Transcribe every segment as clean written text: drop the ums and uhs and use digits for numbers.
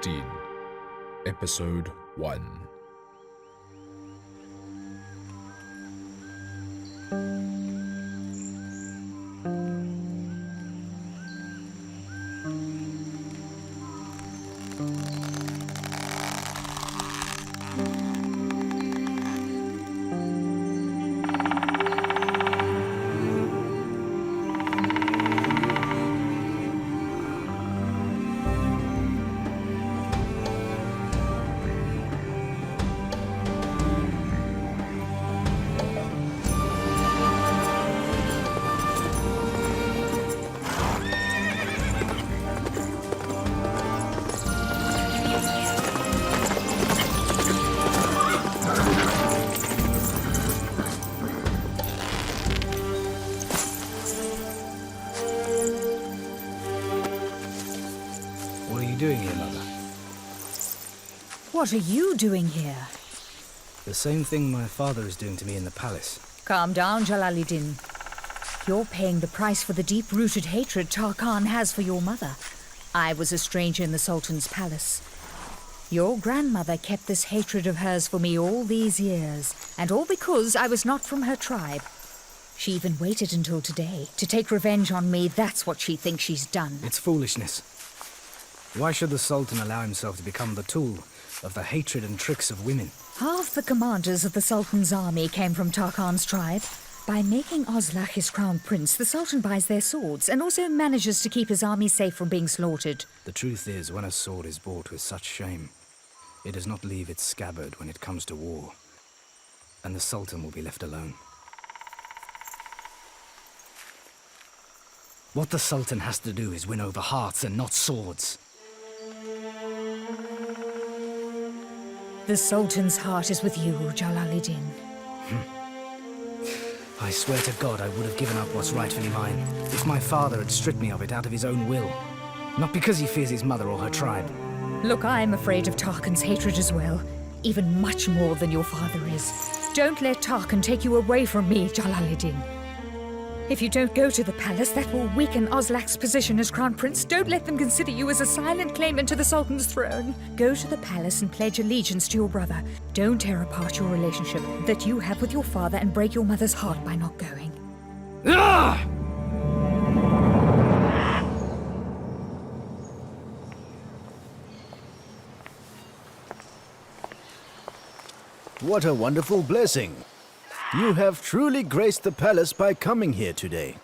Jalāl-Dīn, Episode 1. What are you doing here? The same thing my father is doing to me in the palace. Calm down, Jalaledin. You're paying the price for the deep-rooted hatred Tarkhan has for your mother. I was a stranger in the Sultan's palace. Your grandmother kept this hatred of hers for me all these years, and all because I was not from her tribe. She even waited until today to take revenge on me. That's what she thinks she's done. It's foolishness. Why should the Sultan allow himself to become the tool of the hatred and tricks of women? Half the commanders of the Sultan's army came from Tarkhan's tribe. By making Ozlak his crown prince, the Sultan buys their swords and also manages to keep his army safe from being slaughtered. The truth is, when a sword is bought with such shame, it does not leave its scabbard when it comes to war, and the Sultan will be left alone. What the Sultan has to do is win over hearts and not swords. The Sultan's heart is with you, Jalaledin. I swear to God I would have given up what's rightfully mine if my father had stripped me of it out of his own will. Not because he fears his mother or her tribe. Look, I'm afraid of Tarkhan's hatred as well. Even much more than your father is. Don't let Tarkhan take you away from me, Jalaledin. If you don't go to the palace, that will weaken Ozlak's position as crown prince. Don't let them consider you as a silent claimant to the Sultan's throne. Go to the palace and pledge allegiance to your brother. Don't tear apart your relationship that you have with your father and break your mother's heart by not going. Ah! What a wonderful blessing. You have truly graced the palace by coming here today.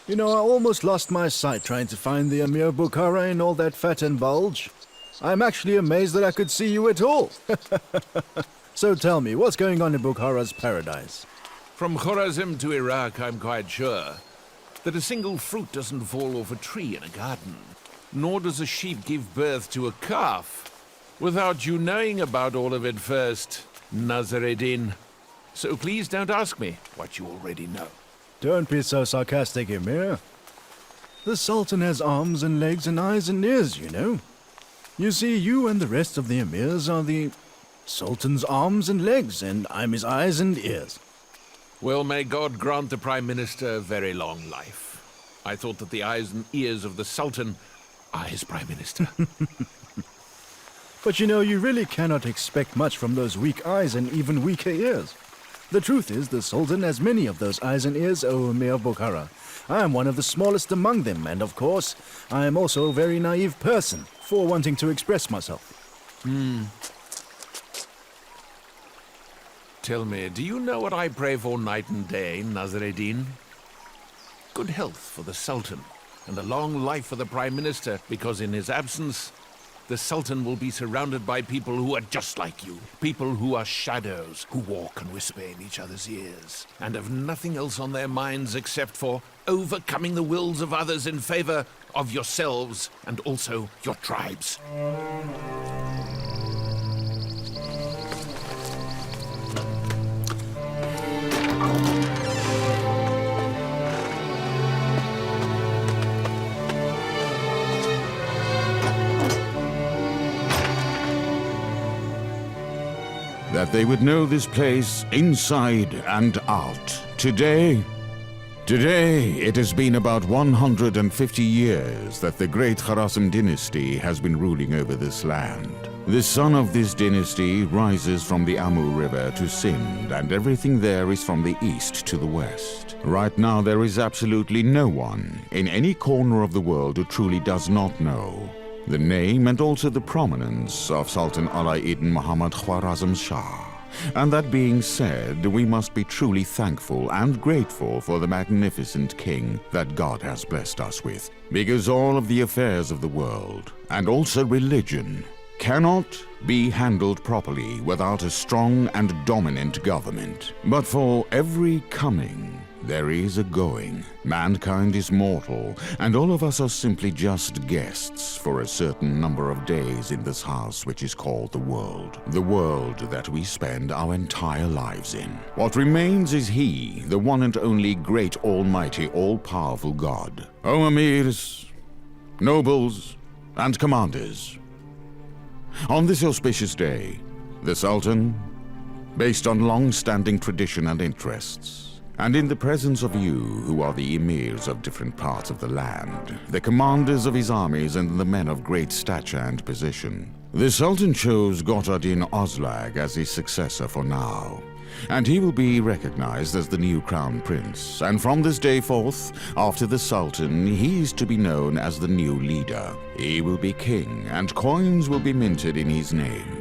You know, I almost lost my sight trying to find the Emir Bukhara in all that fat and bulge. I'm actually amazed that I could see you at all. So tell me, what's going on in Bukhara's paradise? From Khorazm to Iraq, I'm quite sure that a single fruit doesn't fall off a tree in a garden. Nor does a sheep give birth to a calf without you knowing about all of it first, Nazareddin. So please don't ask me what you already know. Don't be so sarcastic, Emir. The Sultan has arms and legs and eyes and ears, you know. You see, you and the rest of the Emirs are the Sultan's arms and legs, and I'm his eyes and ears. Well, may God grant the Prime Minister a very long life. I thought that the eyes and ears of the Sultan are his Prime Minister. But you know, you really cannot expect much from those weak eyes and even weaker ears. The truth is, the Sultan has many of those eyes and ears, O Emir Bukhara. I am one of the smallest among them, and of course, I am also a very naive person for wanting to express myself. Tell me, do you know what I pray for night and day, Nazareddin? Good health for the Sultan, and a long life for the Prime Minister, because in his absence, the Sultan will be surrounded by people who are just like you. People who are shadows, who walk and whisper in each other's ears, and have nothing else on their minds except for overcoming the wills of others in favor of yourselves and also your tribes. That they would know this place inside and out. Today, Today, it has been about 150 years that the great Khwarazm dynasty has been ruling over this land. The son of this dynasty rises from the Amur River to Sindh, and everything there is from the east to the west. Right now, there is absolutely no one in any corner of the world who truly does not know the name and also the prominence of Sultan al-Dīn Muḥammad Khwarazm Shah. And that being said, we must be truly thankful and grateful for the magnificent king that God has blessed us with. Because all of the affairs of the world, and also religion, cannot be handled properly without a strong and dominant government. But for every coming, there is a going. Mankind is mortal, and all of us are simply just guests for a certain number of days in this house which is called the world. The world that we spend our entire lives in. What remains is He, the one and only great, almighty, all-powerful God. O Amirs, nobles, and commanders, on this auspicious day, the Sultan, based on long-standing tradition and interests, and in the presence of you, who are the emirs of different parts of the land, the commanders of his armies and the men of great stature and position, the Sultan chose Ghotadin Ozlag as his successor for now. And he will be recognized as the new crown prince. And from this day forth, after the Sultan, he is to be known as the new leader. He will be king, and coins will be minted in his name.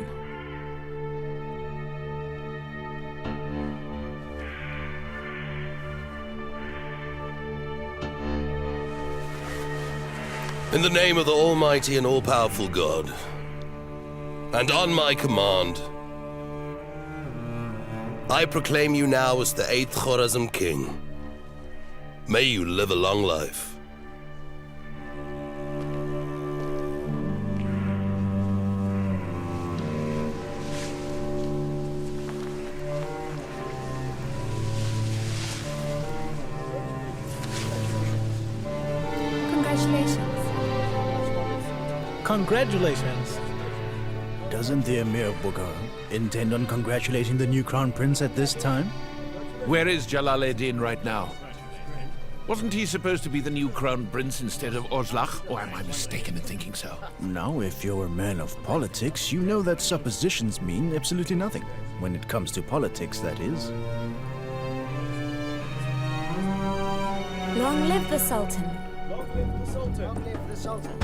In the name of the Almighty and All-Powerful God, and on my command, I proclaim you now as the 8th Khwarazm King. May you live a long life. Congratulations. Doesn't the Emir of Bukhara intend on congratulating the new crown prince at this time? Where is Jalaledin right now? Wasn't he supposed to be the new crown prince instead of Ozlak? Or am I mistaken in thinking so? Now, if you're a man of politics, you know that suppositions mean absolutely nothing. When it comes to politics, that is. Long live the Sultan. Long live the Sultan. Long live the Sultan.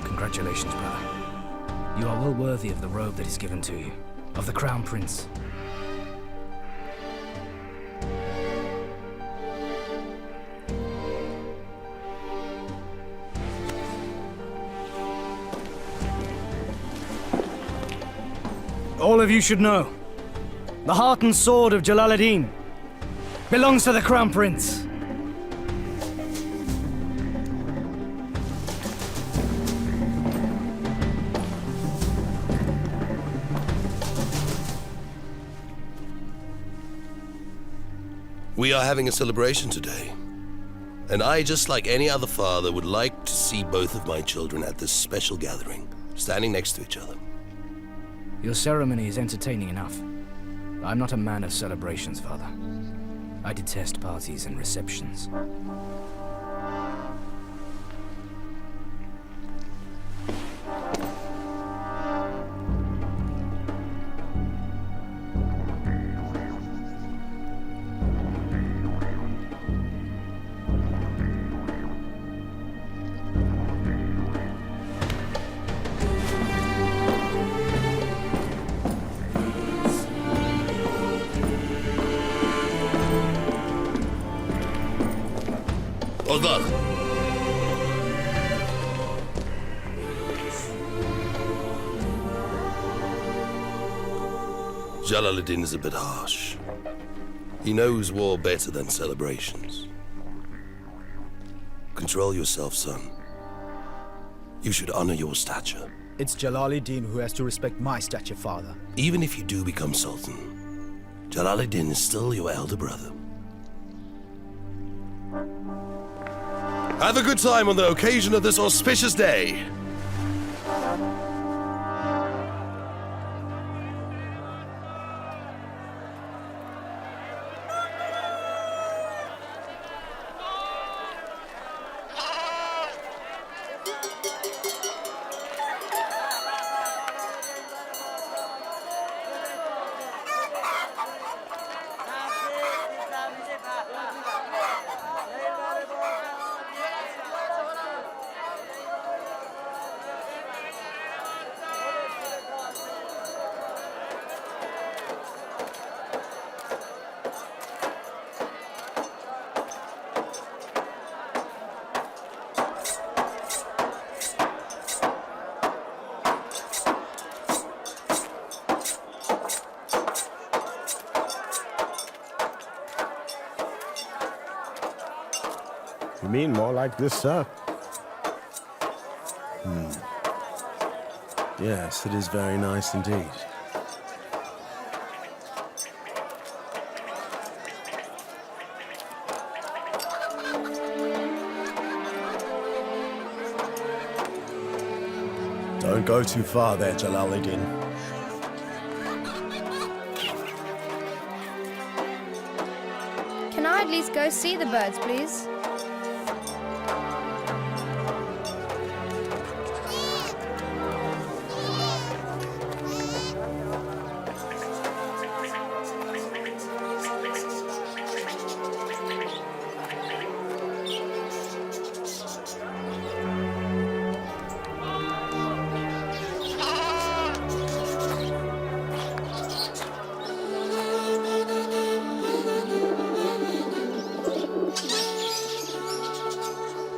Congratulations, brother. You are well worthy of the robe that is given to you, of the Crown Prince. All of you should know, the heart and sword of Jalaledin belongs to the Crown Prince. We are having a celebration today, and I, just like any other father, would like to see both of my children at this special gathering, standing next to each other. Your ceremony is entertaining enough. I'm not a man of celebrations, father. I detest parties and receptions. Odlar! Jalaledin is a bit harsh. He knows war better than celebrations. Control yourself, son. You should honor your stature. It's Jalaledin who has to respect my stature, father. Even if you do become Sultan, Jalaledin is still your elder brother. Have a good time on the occasion of this auspicious day. You mean more like this, sir? Yes, it is very nice indeed. Don't go too far there, Jalaledin. Can I at least go see the birds, please?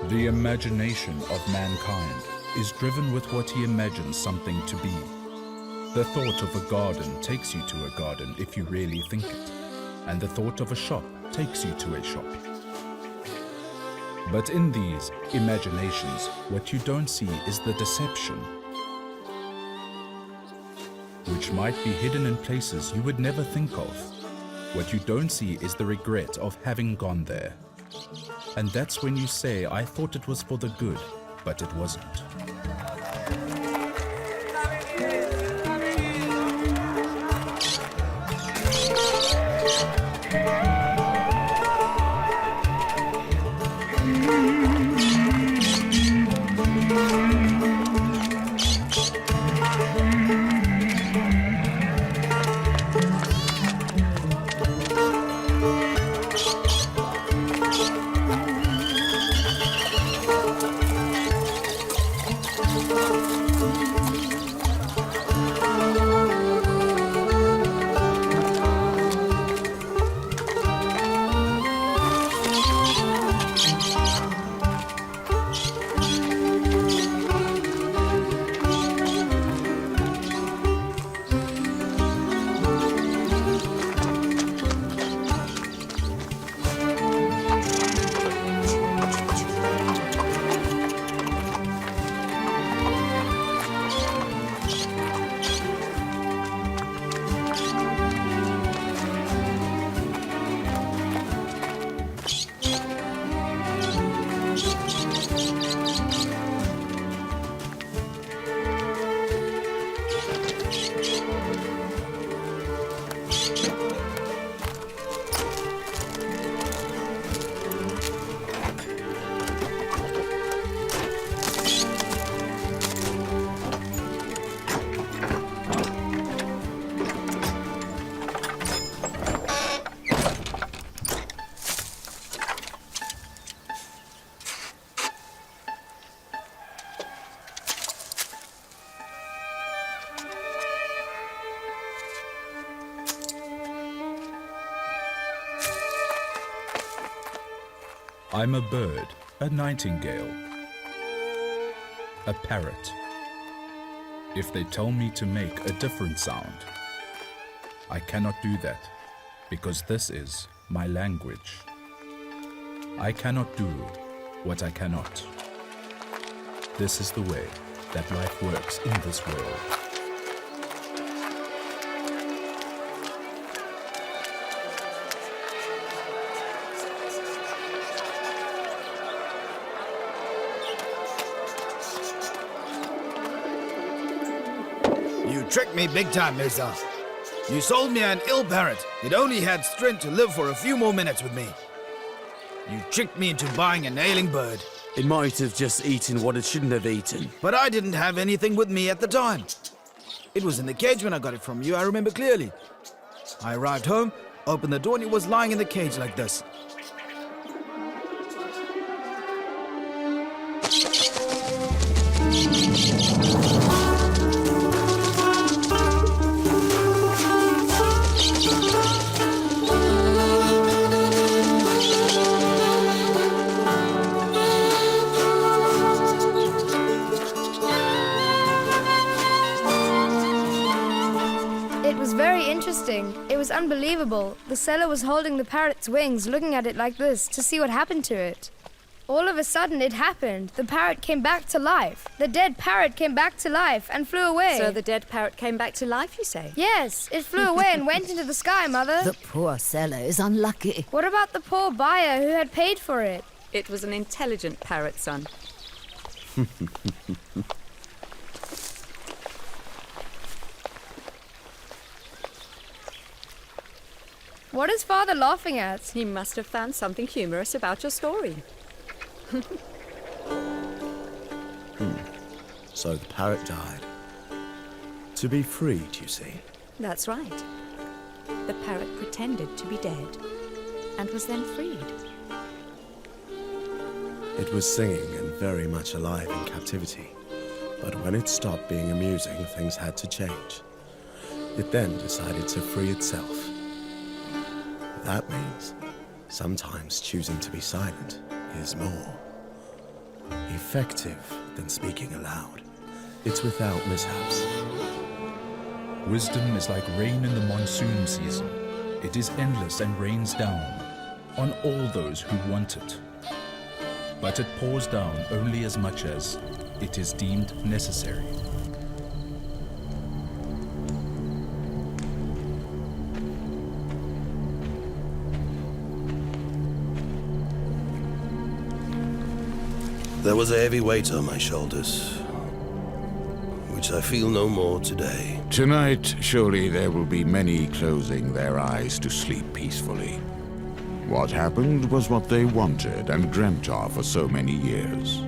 The imagination of mankind is driven with what he imagines something to be. The thought of a garden takes you to a garden if you really think it, and the thought of a shop takes you to a shop. But in these imaginations, what you don't see is the deception, which might be hidden in places you would never think of. What you don't see is the regret of having gone there. And that's when you say, I thought it was for the good, but it wasn't. I'm a bird, A nightingale. A parrot. If they tell me to make a different sound, I cannot do that because this is my language. I cannot do what I cannot. This is the way that life works in this world. You tricked me big time, Mirza. You sold me an ill parrot. It only had strength to live for a few more minutes with me. You tricked me into buying an ailing bird. It might have just eaten what it shouldn't have eaten. But I didn't have anything with me at the time. It was in the cage when I got it from you, I remember clearly. I arrived home, opened the door, and it was lying in the cage like this. It was unbelievable. The seller was holding the parrot's wings, looking at it like this, to see what happened to it. All of a sudden, it happened. The parrot came back to life. The dead parrot came back to life and flew away. So the dead parrot came back to life, you say? Yes, it flew away and went into the sky, Mother. The poor seller is unlucky. What about the poor buyer who had paid for it? It was an intelligent parrot, son. What is Father laughing at? He must have found something humorous about your story. So the parrot died. To be freed, you see. That's right. The parrot pretended to be dead and was then freed. It was singing and very much alive in captivity. But when it stopped being amusing, things had to change. It then decided to free itself. That means sometimes choosing to be silent is more effective than speaking aloud. It's without mishaps. Wisdom is like rain in the monsoon season. It is endless and rains down on all those who want it. But it pours down only as much as it is deemed necessary. There was a heavy weight on my shoulders, which I feel no more today. Tonight, surely there will be many closing their eyes to sleep peacefully. What happened was what they wanted and dreamt of for so many years.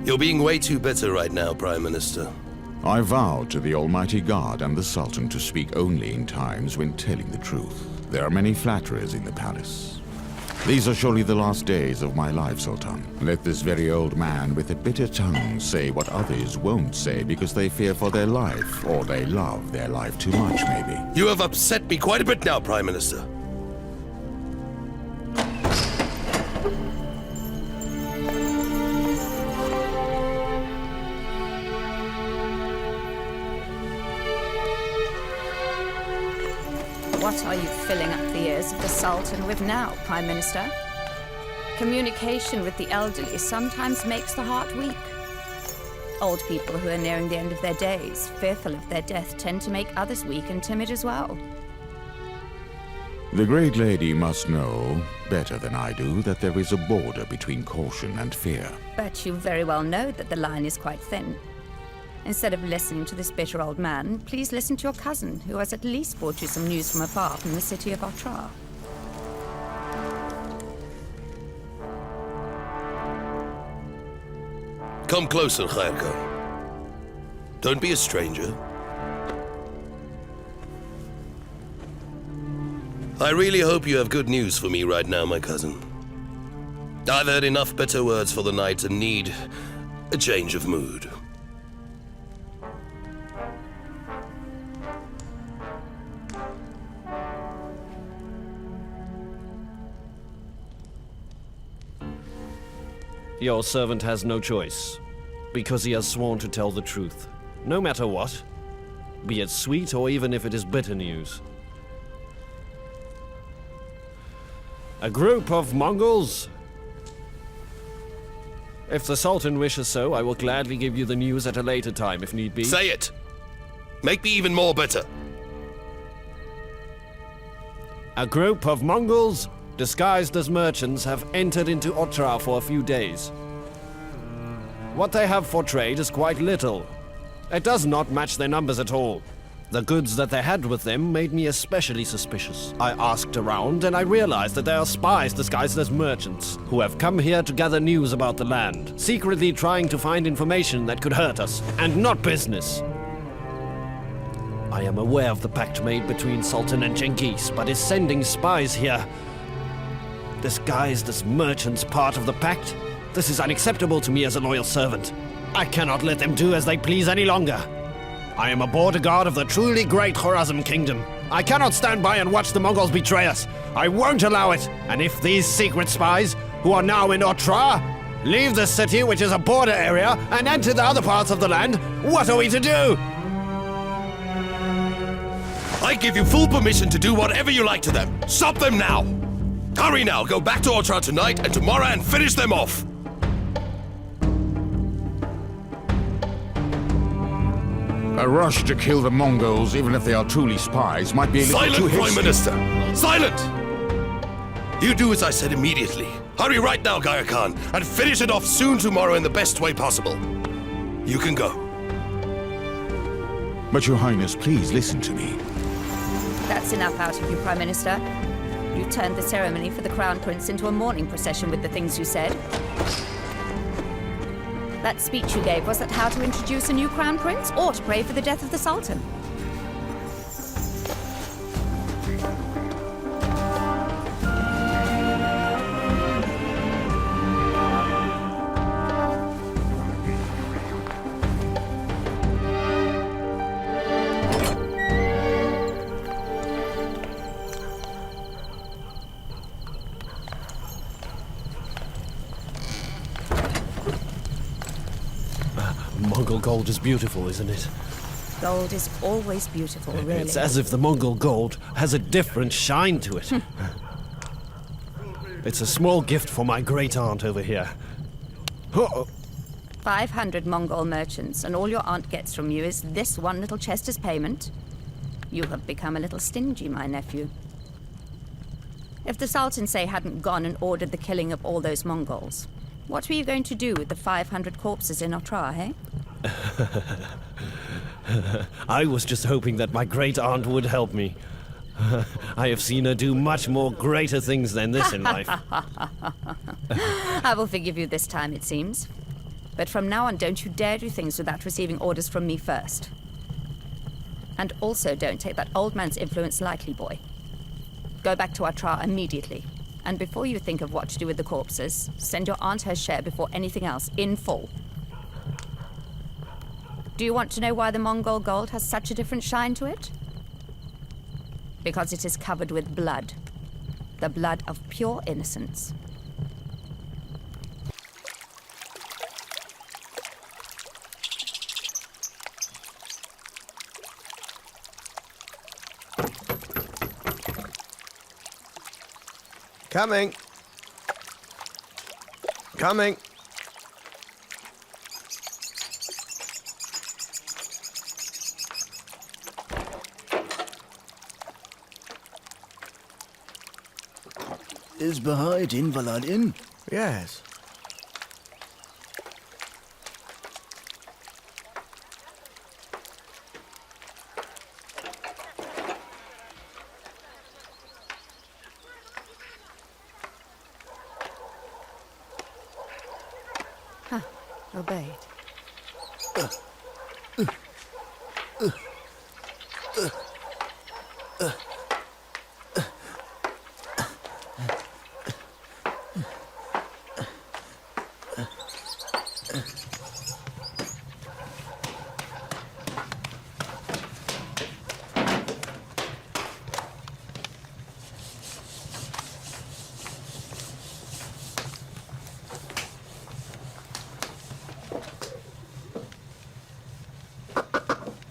You're being way too bitter right now, Prime Minister. I vowed to the Almighty God and the Sultan to speak only in times when telling the truth. There are many flatterers in the palace. These are surely the last days of my life, Sultan. Let this very old man with a bitter tongue say what others won't say because they fear for their life, or they love their life too much, maybe. You have upset me quite a bit now, Prime Minister. What are you filling up the ears of the Sultan with now, Prime Minister? Communication with the elderly sometimes makes the heart weak. Old people who are nearing the end of their days, fearful of their death, tend to make others weak and timid as well. The great lady must know, better than I do, that there is a border between caution and fear. But you very well know that the line is quite thin. Instead of listening to this bitter old man, please listen to your cousin, who has at least brought you some news from afar from the city of Otrar. Come closer, Khairka. Don't be a stranger. I really hope you have good news for me right now, my cousin. I've heard enough bitter words for the night and need a change of mood. Your servant has no choice, because he has sworn to tell the truth, no matter what, be it sweet or even if it is bitter news. A group of Mongols? If the Sultan wishes so, I will gladly give you the news at a later time, if need be. Say it! Make me even more bitter. A group of Mongols, disguised as merchants, have entered into Otrar for a few days. What they have for trade is quite little. It does not match their numbers at all. The goods that they had with them made me especially suspicious. I asked around and I realized that there are spies disguised as merchants who have come here to gather news about the land, secretly trying to find information that could hurt us, and not business. I am aware of the pact made between Sultan and Genghis, but is sending spies here disguised as merchants part of the pact? This is unacceptable to me as a loyal servant. I cannot let them do as they please any longer. I am a border guard of the truly great Khwarezm kingdom. I cannot stand by and watch the Mongols betray us. I won't allow it. And if these secret spies, who are now in Otrar, leave the city, which is a border area, and enter the other parts of the land, what are we to do? I give you full permission to do whatever you like to them. Stop them now! Hurry now, go back to Otrar tonight and tomorrow and finish them off! A rush to kill the Mongols, even if they are truly spies, might be a little too hasty. Silent, Prime Minister! Silent! You do as I said immediately. Hurry right now, Gaya Khan, and finish it off soon tomorrow in the best way possible. You can go. But Your Highness, please listen to me. That's enough out of you, Prime Minister. You turned the ceremony for the Crown Prince into a mourning procession with the things you said. That speech you gave, was that how to introduce a new Crown Prince, or to pray for the death of the Sultan? Mongol gold is beautiful, isn't it? Gold is always beautiful, really. It's as if the Mongol gold has a different shine to it. It's a small gift for my great-aunt over here. 500 Mongol merchants, and all your aunt gets from you is this one little chest as payment? You have become a little stingy, my nephew. If the Sultan, say, hadn't gone and ordered the killing of all those Mongols, what were you going to do with the 500 corpses in Otrar, eh? I was just hoping that my great-aunt would help me. I have seen her do much more greater things than this in life. I will forgive you this time, it seems. But from now on, don't you dare do things without receiving orders from me first. And also don't take that old man's influence lightly, boy. Go back to Otrar immediately. And before you think of what to do with the corpses, send your aunt her share before anything else, in full. Do you want to know why the Mongol gold has such a different shine to it? Because it is covered with blood. The blood of pure innocence. Coming. Coming. Is Behrouzian Valad in? Yes. Obeyed.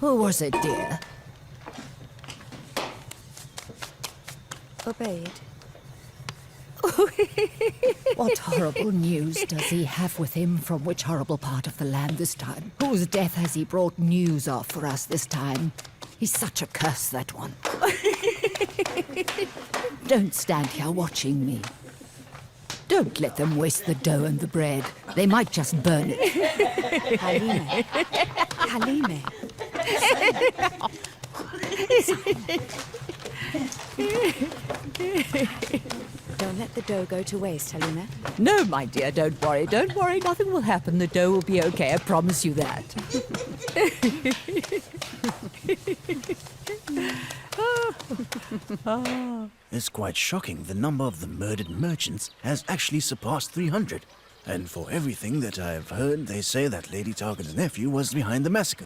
Who was it, dear? Obeyed. What horrible news does he have with him? From which horrible part of the land this time? Whose death has he brought news of for us this time? He's such a curse, that one. Don't stand here watching me. Don't let them waste the dough and the bread. They might just burn it. Halime. Halime. Don't let the dough go to waste, Halime. No, my dear, don't worry. Don't worry, nothing will happen. The dough will be okay, I promise you that. It's quite shocking. The number of the murdered merchants has actually surpassed 300. And for everything that I've heard, they say that Lady Targan's nephew was behind the massacre.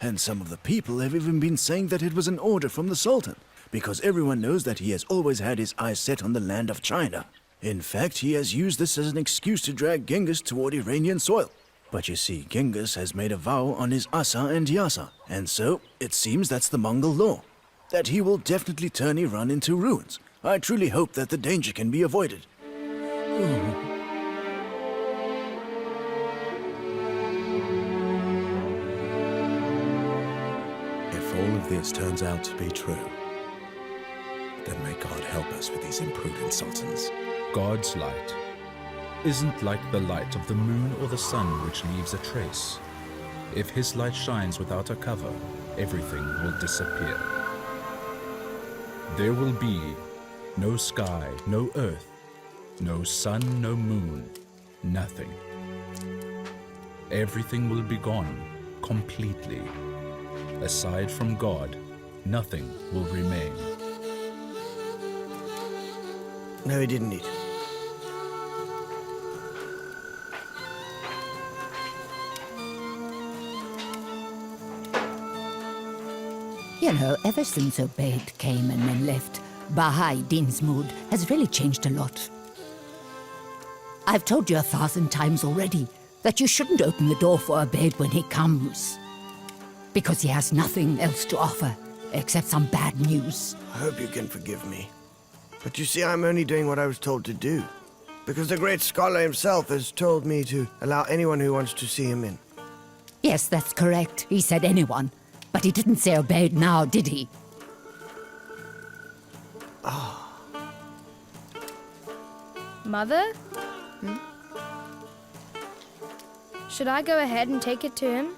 And some of the people have even been saying that it was an order from the Sultan, because everyone knows that he has always had his eyes set on the land of China. In fact, he has used this as an excuse to drag Genghis toward Iranian soil. But you see, Genghis has made a vow on his Asa and Yasa, and so it seems that's the Mongol law, that he will definitely turn Iran into ruins. I truly hope that the danger can be avoided. If all of this turns out to be true, then may God help us with these imprudent sultans. God's light isn't like the light of the moon or the sun, which leaves a trace. If his light shines without a cover, everything will disappear. There will be no sky, no earth, no sun, no moon, nothing. Everything will be gone completely. Aside from God, nothing will remain. No, he didn't eat. You know, ever since Obeid came and then left, Bahai Din's mood has really changed a lot. I've told you 1,000 times already that you shouldn't open the door for Obeid when he comes, because he has nothing else to offer except some bad news. I hope you can forgive me. But you see, I'm only doing what I was told to do, because the great scholar himself has told me to allow anyone who wants to see him in. Yes, that's correct. He said anyone. But he didn't say Obeid now, did he? Mother? Should I go ahead and take it to him?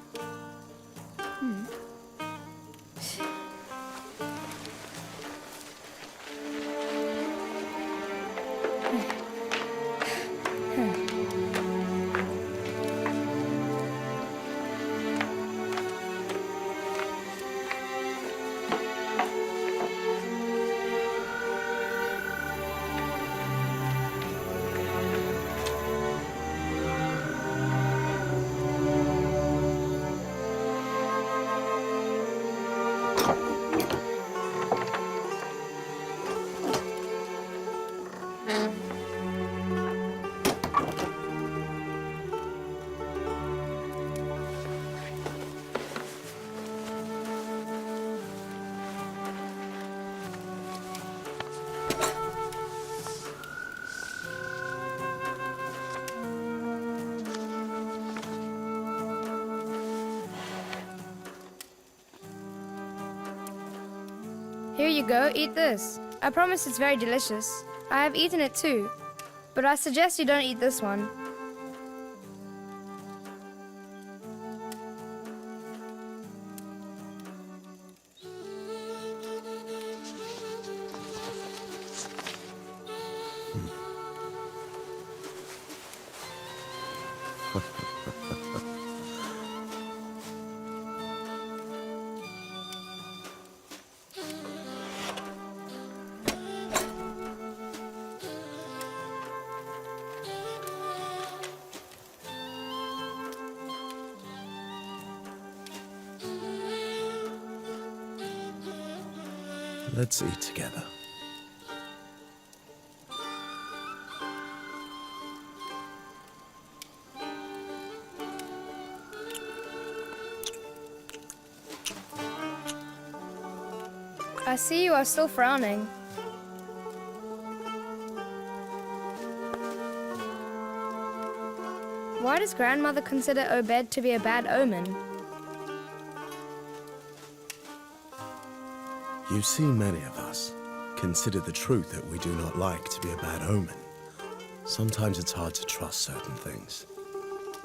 Here you go, eat this. I promise it's very delicious. I have eaten it too, but I suggest you don't eat this one. Let's eat together. I see you are still frowning. Why does grandmother consider Obed to be a bad omen? You see, many of us consider the truth that we do not like to be a bad omen. Sometimes it's hard to trust certain things.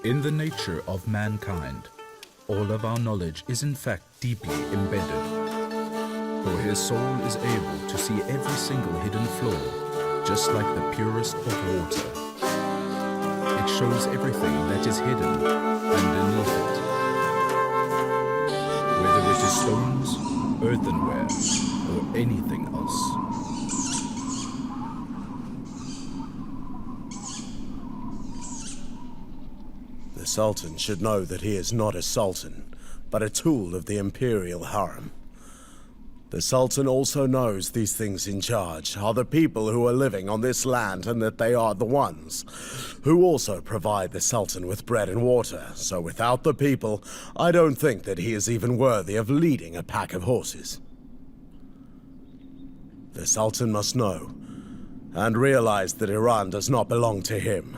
In the nature of mankind, all of our knowledge is in fact deeply embedded. For his soul is able to see every single hidden flaw, just like the purest of water. It shows everything that is hidden underneath it. Whether it is stones, earthenware, or anything else. The Sultan should know that he is not a Sultan, but a tool of the Imperial Harem. The Sultan also knows these things in charge are the people who are living on this land, and that they are the ones who also provide the Sultan with bread and water. So without the people, I don't think that he is even worthy of leading a pack of horses. The Sultan must know and realize that Iran does not belong to him.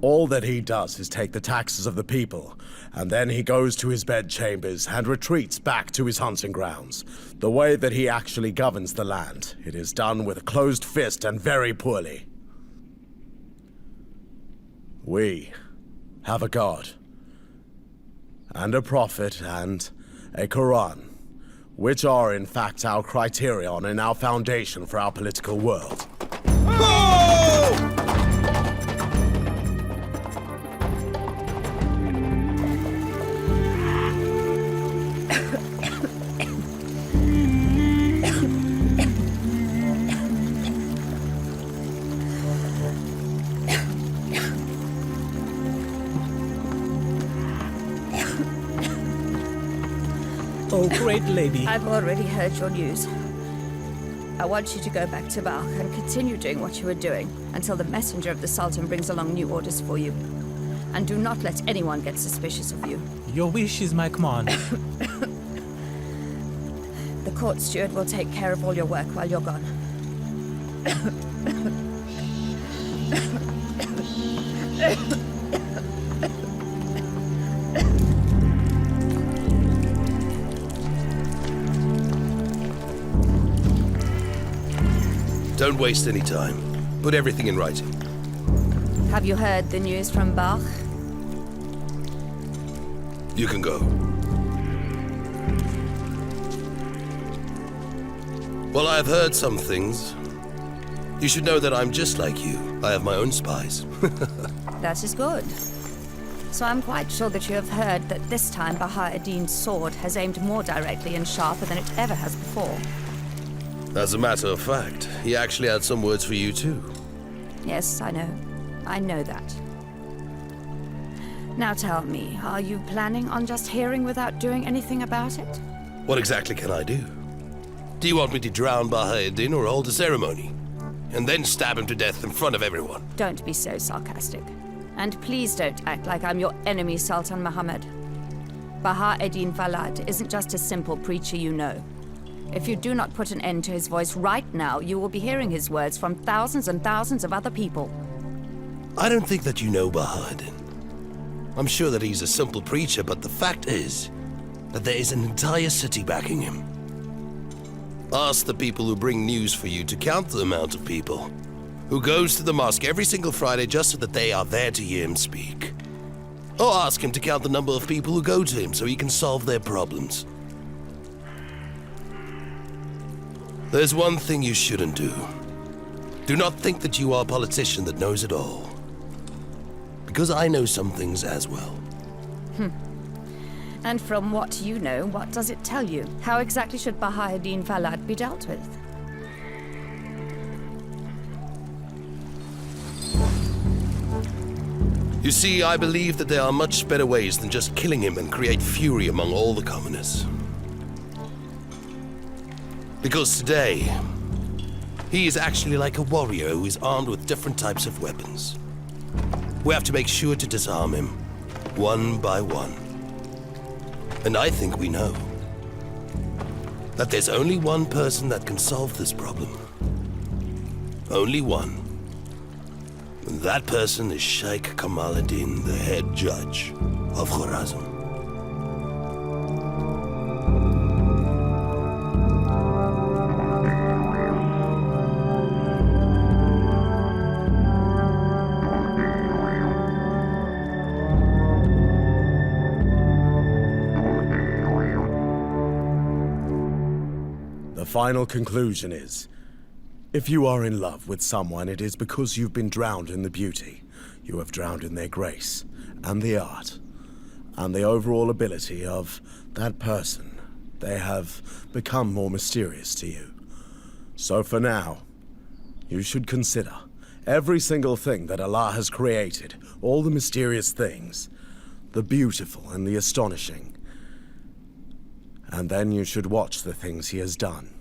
All that he does is take the taxes of the people, and then he goes to his bedchambers and retreats back to his hunting grounds. The way that he actually governs the land, it is done with a closed fist and very poorly. We have a God, and a prophet, and a Quran, which are in fact our criterion and our foundation for our political world. Oh, great lady. I've already heard your news. I want you to go back to Balkh and continue doing what you were doing until the messenger of the Sultan brings along new orders for you. And do not let anyone get suspicious of you. Your wish is my command. The court steward will take care of all your work while you're gone. Don't waste any time. Put everything in writing. Have you heard the news from Balkh? You can go. Well, I've heard some things. You should know that I'm just like you. I have my own spies. That is good. So I'm quite sure that you have heard that this time Baha'u'ddin's sword has aimed more directly and sharper than it ever has before. As a matter of fact, he actually had some words for you too. Yes, I know. I know that. Now tell me, are you planning on just hearing without doing anything about it? What exactly can I do? Do you want me to drown Baha'u'ddin or hold a ceremony? And then stab him to death in front of everyone? Don't be so sarcastic. And please don't act like I'm your enemy, Sultan Muhammad. Baha'u'ddin Falad isn't just a simple preacher you know. If you do not put an end to his voice right now, you will be hearing his words from thousands and thousands of other people. I don't think that you know Baha'u'ddin. I'm sure that he's a simple preacher, but the fact is that there is an entire city backing him. Ask the people who bring news for you to count the amount of people who goes to the mosque every single Friday just so that they are there to hear him speak. Or ask him to count the number of people who go to him so he can solve their problems. There's one thing you shouldn't do. Do not think that you are a politician that knows it all. Because I know some things as well. And from what you know, what does it tell you? How exactly should Baha'u'ddin Falad be dealt with? You see, I believe that there are much better ways than just killing him and create fury among all the commoners. Because today, he is actually like a warrior who is armed with different types of weapons. We have to make sure to disarm him, one by one. And I think we know. that there's only one person that can solve this problem. Only one. And that person is Sheikh Kamaluddin, the head judge of Khorasan. The final conclusion is, if you are in love with someone, it is because you've been drowned in the beauty. You have drowned in their grace, and the art, and the overall ability of that person. They have become more mysterious to you. So for now, you should consider every single thing that Allah has created, all the mysterious things, the beautiful and the astonishing. And then you should watch the things He has done.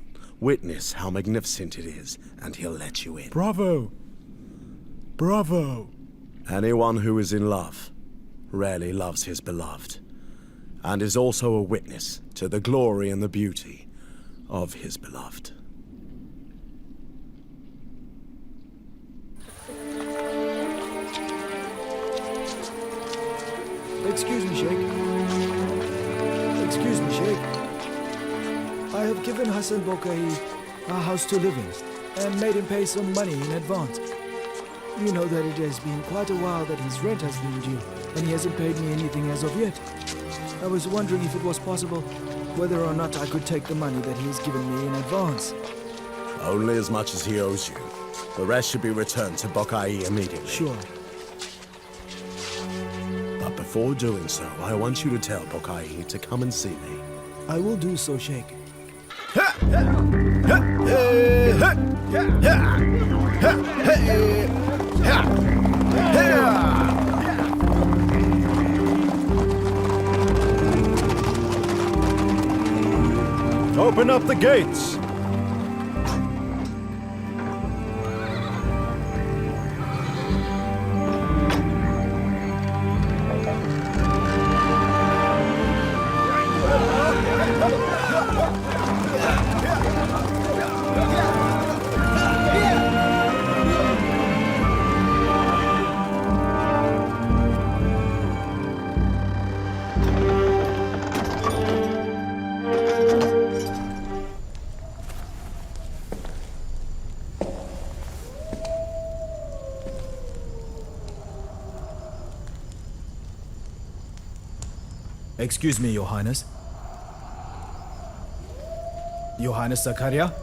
Witness how magnificent it is, and He'll let you in. Bravo! Bravo! Anyone who is in love rarely loves his beloved, and is also a witness to the glory and the beauty of his beloved. Excuse me, Sheikh. Excuse me, Sheikh. I have given Hassan Balkhi a house to live in and made him pay some money in advance. You know that it has been quite a while that his rent has been due, and he hasn't paid me anything as of yet. I was wondering if it was possible whether or not I could take the money that he has given me in advance. Only as much as he owes you. The rest should be returned to Balkhi immediately. Sure. But before doing so, I want you to tell Balkhi to come and see me. I will do so, Sheikh. Open up the gates! Excuse me, Your Highness. Your Highness Zakaria?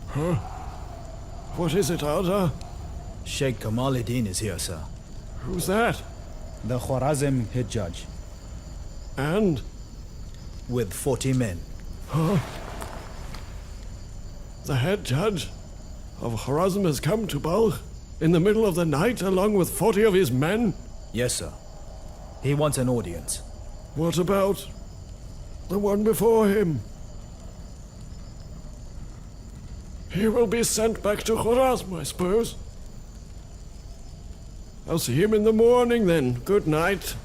Huh? What is it, Arda? Sheikh Kamaluddin is here, sir. Who's that? The Khorasan head judge. And? With 40 men. Huh? The head judge of Khorasan has come to Balkh in the middle of the night along with 40 of his men? Yes, sir. He wants an audience. What about the one before him? He will be sent back to Khorasan, I suppose. I'll see him in the morning then. Good night.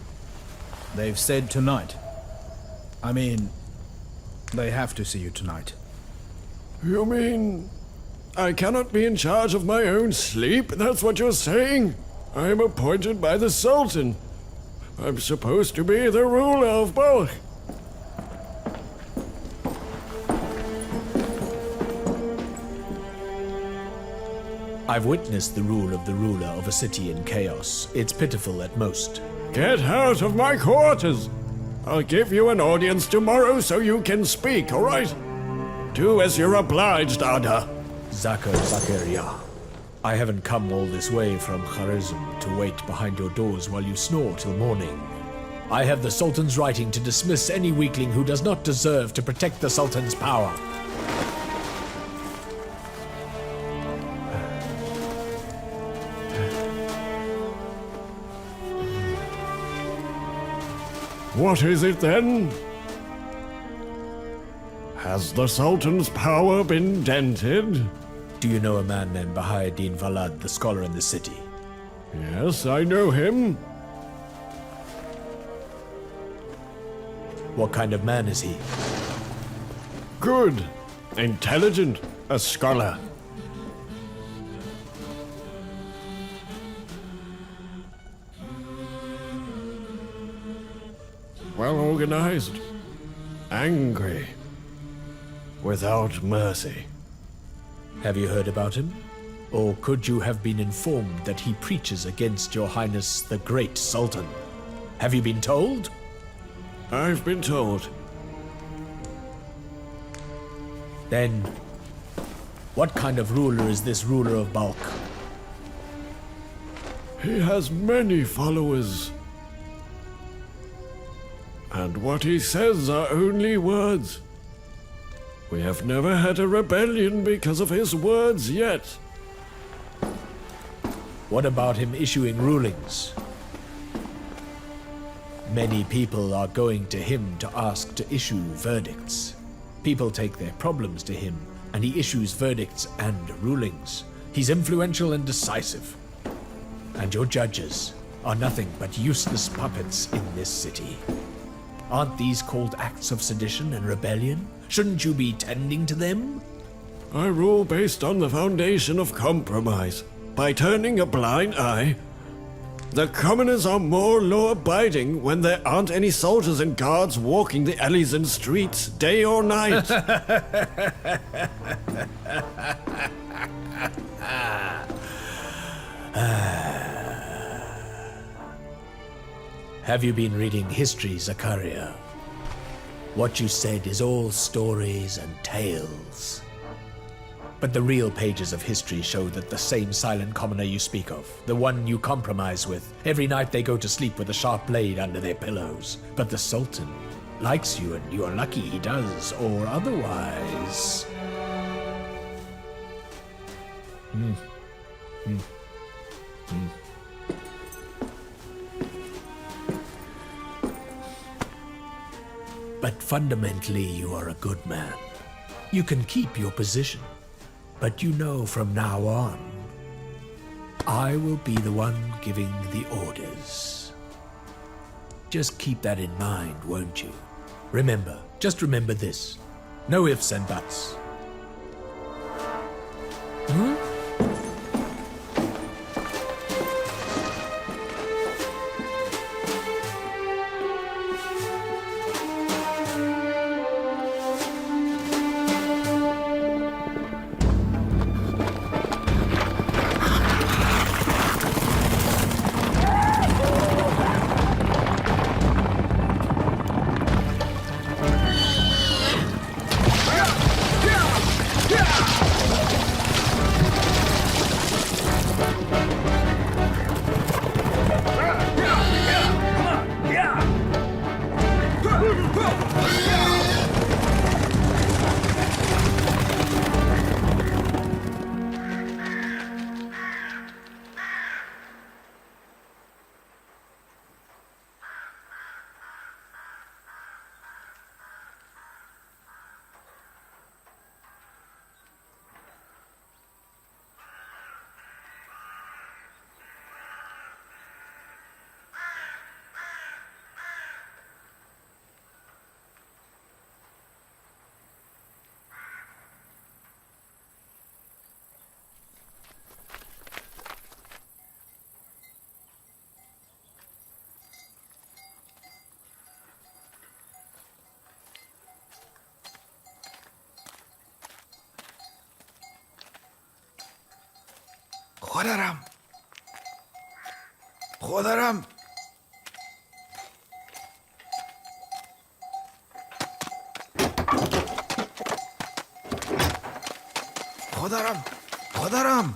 They've said tonight. I mean, they have to see you tonight. You mean I cannot be in charge of my own sleep? That's what you're saying? I'm appointed by the Sultan. I'm supposed to be the ruler of Balkh. I've witnessed the rule of the ruler of a city in chaos. It's pitiful at most. Get out of my quarters! I'll give you an audience tomorrow so you can speak, all right? Do as you're obliged, Ada. Zakaria. I haven't come all this way from Khorasan to wait behind your doors while you snore till morning. I have the Sultan's writing to dismiss any weakling who does not deserve to protect the Sultan's power. What is it then? Has the Sultan's power been dented? Do you know a man named Bahauddin Valad, the scholar in the city? Yes, I know him. What kind of man is he? Good. Intelligent. A scholar. Well organized. Angry. Without mercy. Have you heard about him? Or could you have been informed that he preaches against Your Highness the Great Sultan? Have you been told? I've been told. Then, what kind of ruler is this ruler of Balkh? He has many followers. And what he says are only words. We have never had a rebellion because of his words yet. What about him issuing rulings? Many people are going to him to ask to issue verdicts. People take their problems to him, and he issues verdicts and rulings. He's influential and decisive. And your judges are nothing but useless puppets in this city. Aren't these called acts of sedition and rebellion? Shouldn't you be tending to them? I rule based on the foundation of compromise. By turning a blind eye, the commoners are more law-abiding when there aren't any soldiers and guards walking the alleys and streets day or night. Have you been reading history, Zakaria? What you said is all stories and tales. But the real pages of history show that the same silent commoner you speak of, the one you compromise with, every night they go to sleep with a sharp blade under their pillows. But the Sultan likes you, and you're lucky he does, or otherwise... But fundamentally, you are a good man. You can keep your position. But you know from now on, I will be the one giving the orders. Just keep that in mind, won't you? Remember, just remember this. No ifs and buts. Khodaram! Khodaram! Khodaram! Khodaram!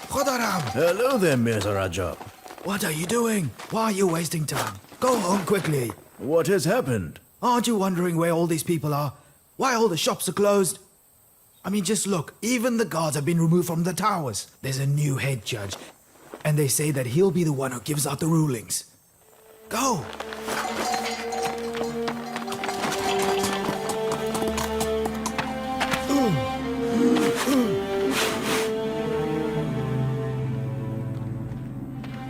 Khodaram! Hello there, Mirza Rajab. What are you doing? Why are you wasting time? Go home quickly. What has happened? Aren't you wondering where all these people are? Why all the shops are closed? I mean, just look. Even the guards have been removed from the towers. There's a new head judge, and they say that he'll be the one who gives out the rulings. Go!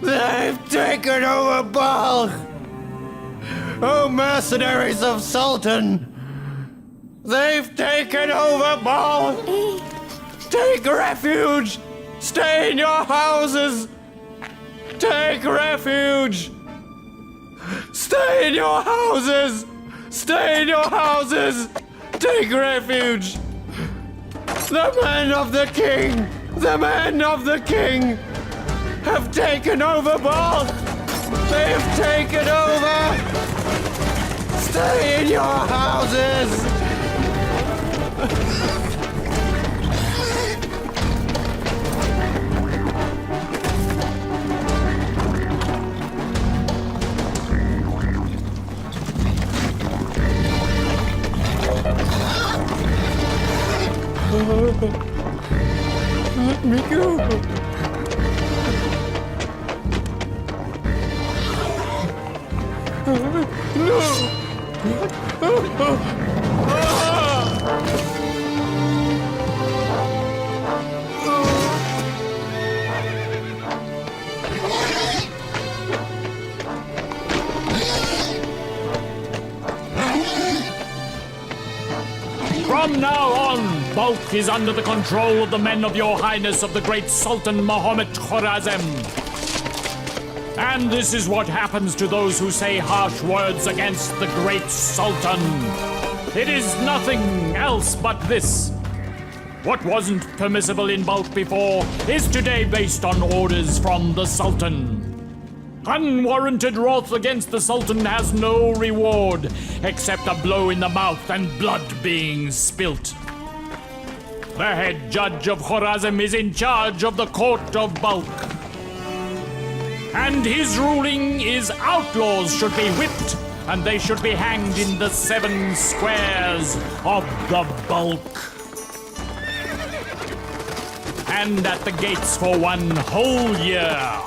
They've taken over Balkh! Oh, mercenaries of Sultan! They've taken over Balkh! Take refuge! Stay in your houses! Take refuge! Stay in your houses! Stay in your houses! Take refuge! The men of the king! The men of the king have taken over Balkh! They've taken over! Stay in your houses! Let me go. No! From now on, Balkh is under the control of the men of your highness of the great Sultan Muhammad Kharazm. And this is what happens to those who say harsh words against the great Sultan. It is nothing else but this. What wasn't permissible in Balkh before is today based on orders from the Sultan. Unwarranted wrath against the Sultan has no reward, except a blow in the mouth and blood being spilt. The head judge of Kharazm is in charge of the court of Balkh. And his ruling is outlaws should be whipped, and they should be hanged in the 7 squares of the Balkh. And at the gates for 1 whole year.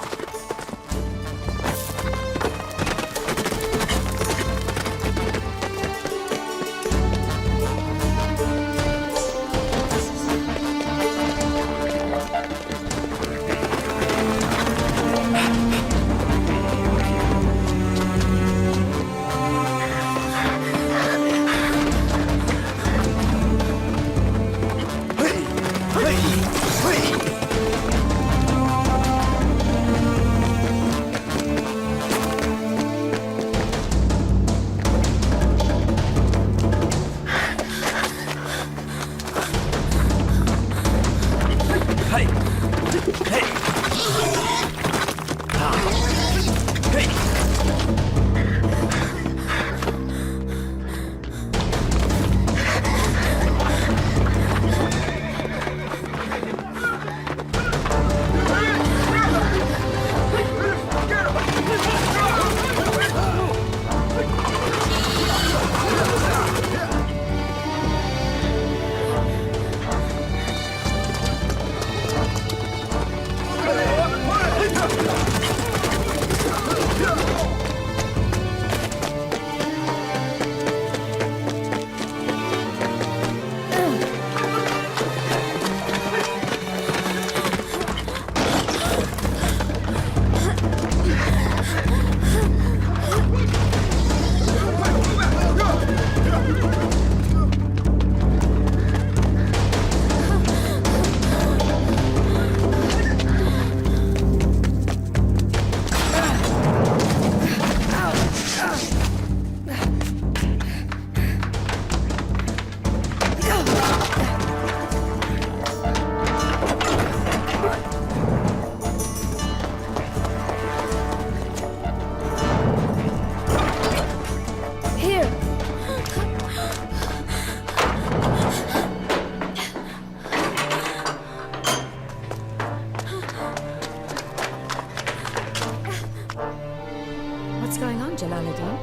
Jalaledin?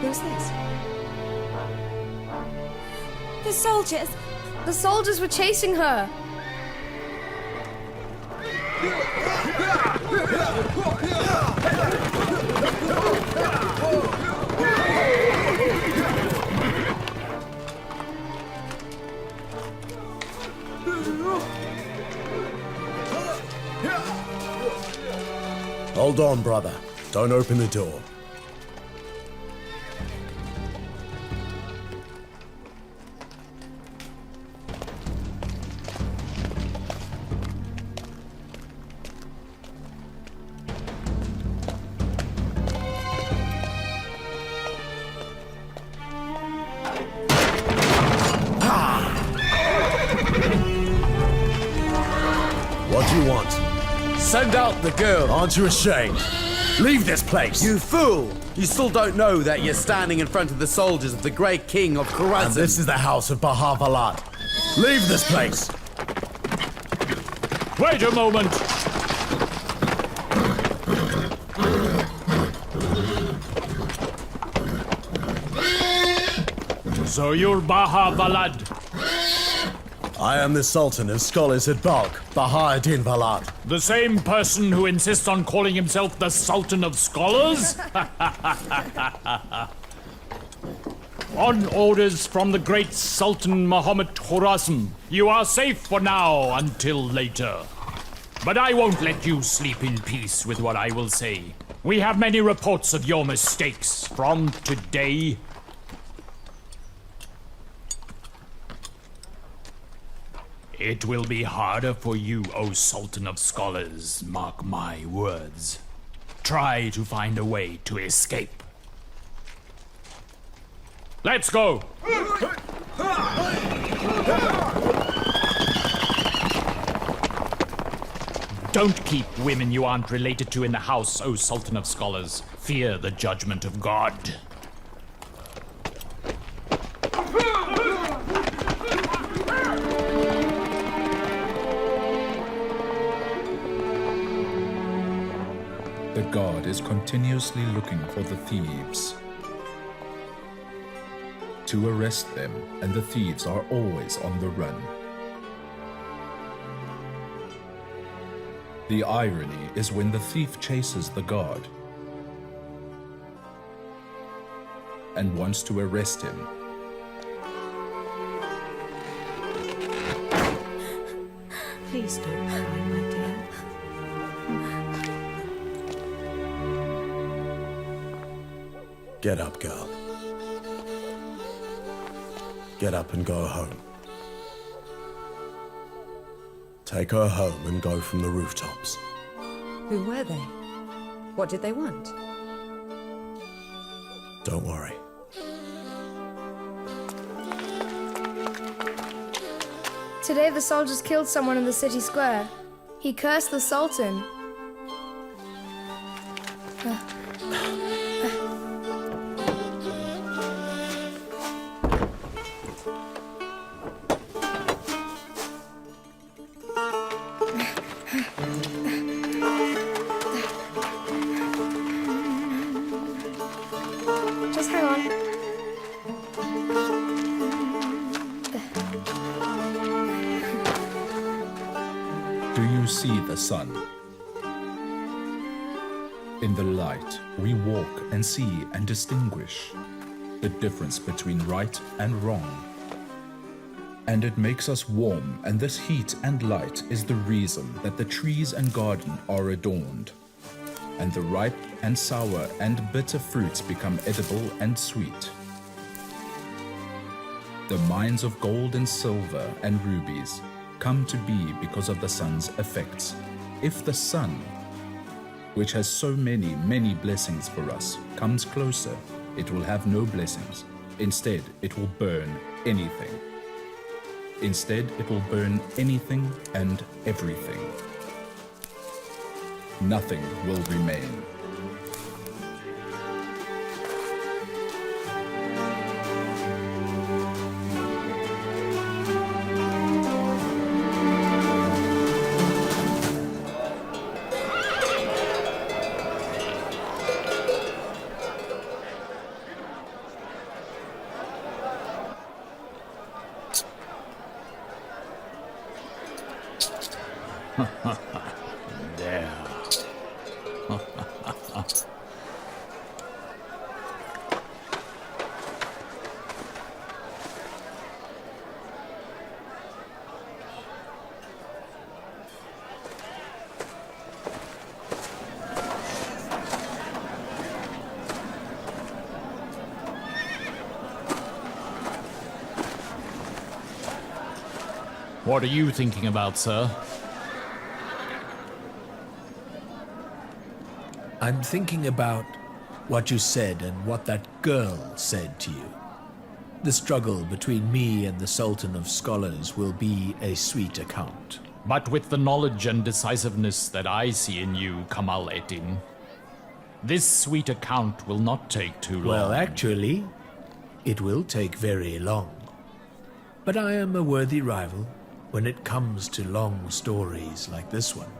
Who's this? The soldiers! The soldiers were chasing her! Hold on, brother. Don't open the door. Send out the girl. Aren't you ashamed? Leave this place! You fool! You still don't know that you're standing in front of the soldiers of the great king of Kazem. And this is the house of Baha'u'llah. Leave this place! Wait a moment! So you're Baha'u'llah. I am the Sultan of Scholars at Balkh, Baha'u'llah Valad. The same person who insists on calling himself the Sultan of Scholars? On orders from the great Sultan Muhammad Khurasim, you are safe for now until later. But I won't let you sleep in peace with what I will say. We have many reports of your mistakes from today. It will be harder for you, O Sultan of Scholars, mark my words. Try to find a way to escape. Let's go! Don't keep women you aren't related to in the house, O Sultan of Scholars. Fear the judgment of God. The god is continuously looking for the thieves to arrest them, and the thieves are always on the run. The irony is when the thief chases the god and wants to arrest him. Please don't cry, my dear. Get up, girl. Get up and go home. Take her home and go from the rooftops. Who were they? What did they want? Don't worry. Today the soldiers killed someone in the city square. He cursed the Sultan. Just hang on. Do you see the sun? In the light, we walk and see and distinguish the difference between right and wrong. And it makes us warm, and this heat and light is the reason that the trees and garden are adorned, and the ripe and sour and bitter fruits become edible and sweet. The mines of gold and silver and rubies come to be because of the sun's effects. If the sun, which has so many, many blessings for us, comes closer, it will have no blessings. Instead, it will burn anything. Instead, it will burn anything and everything. Nothing will remain. There. What are you thinking about, sir? I'm thinking about what you said and what that girl said to you. The struggle between me and the Sultan of Scholars will be a sweet account. But with the knowledge and decisiveness that I see in you, Jalaledin, this sweet account will not take too long. Well, actually, it will take very long. But I am a worthy rival when it comes to long stories like this one.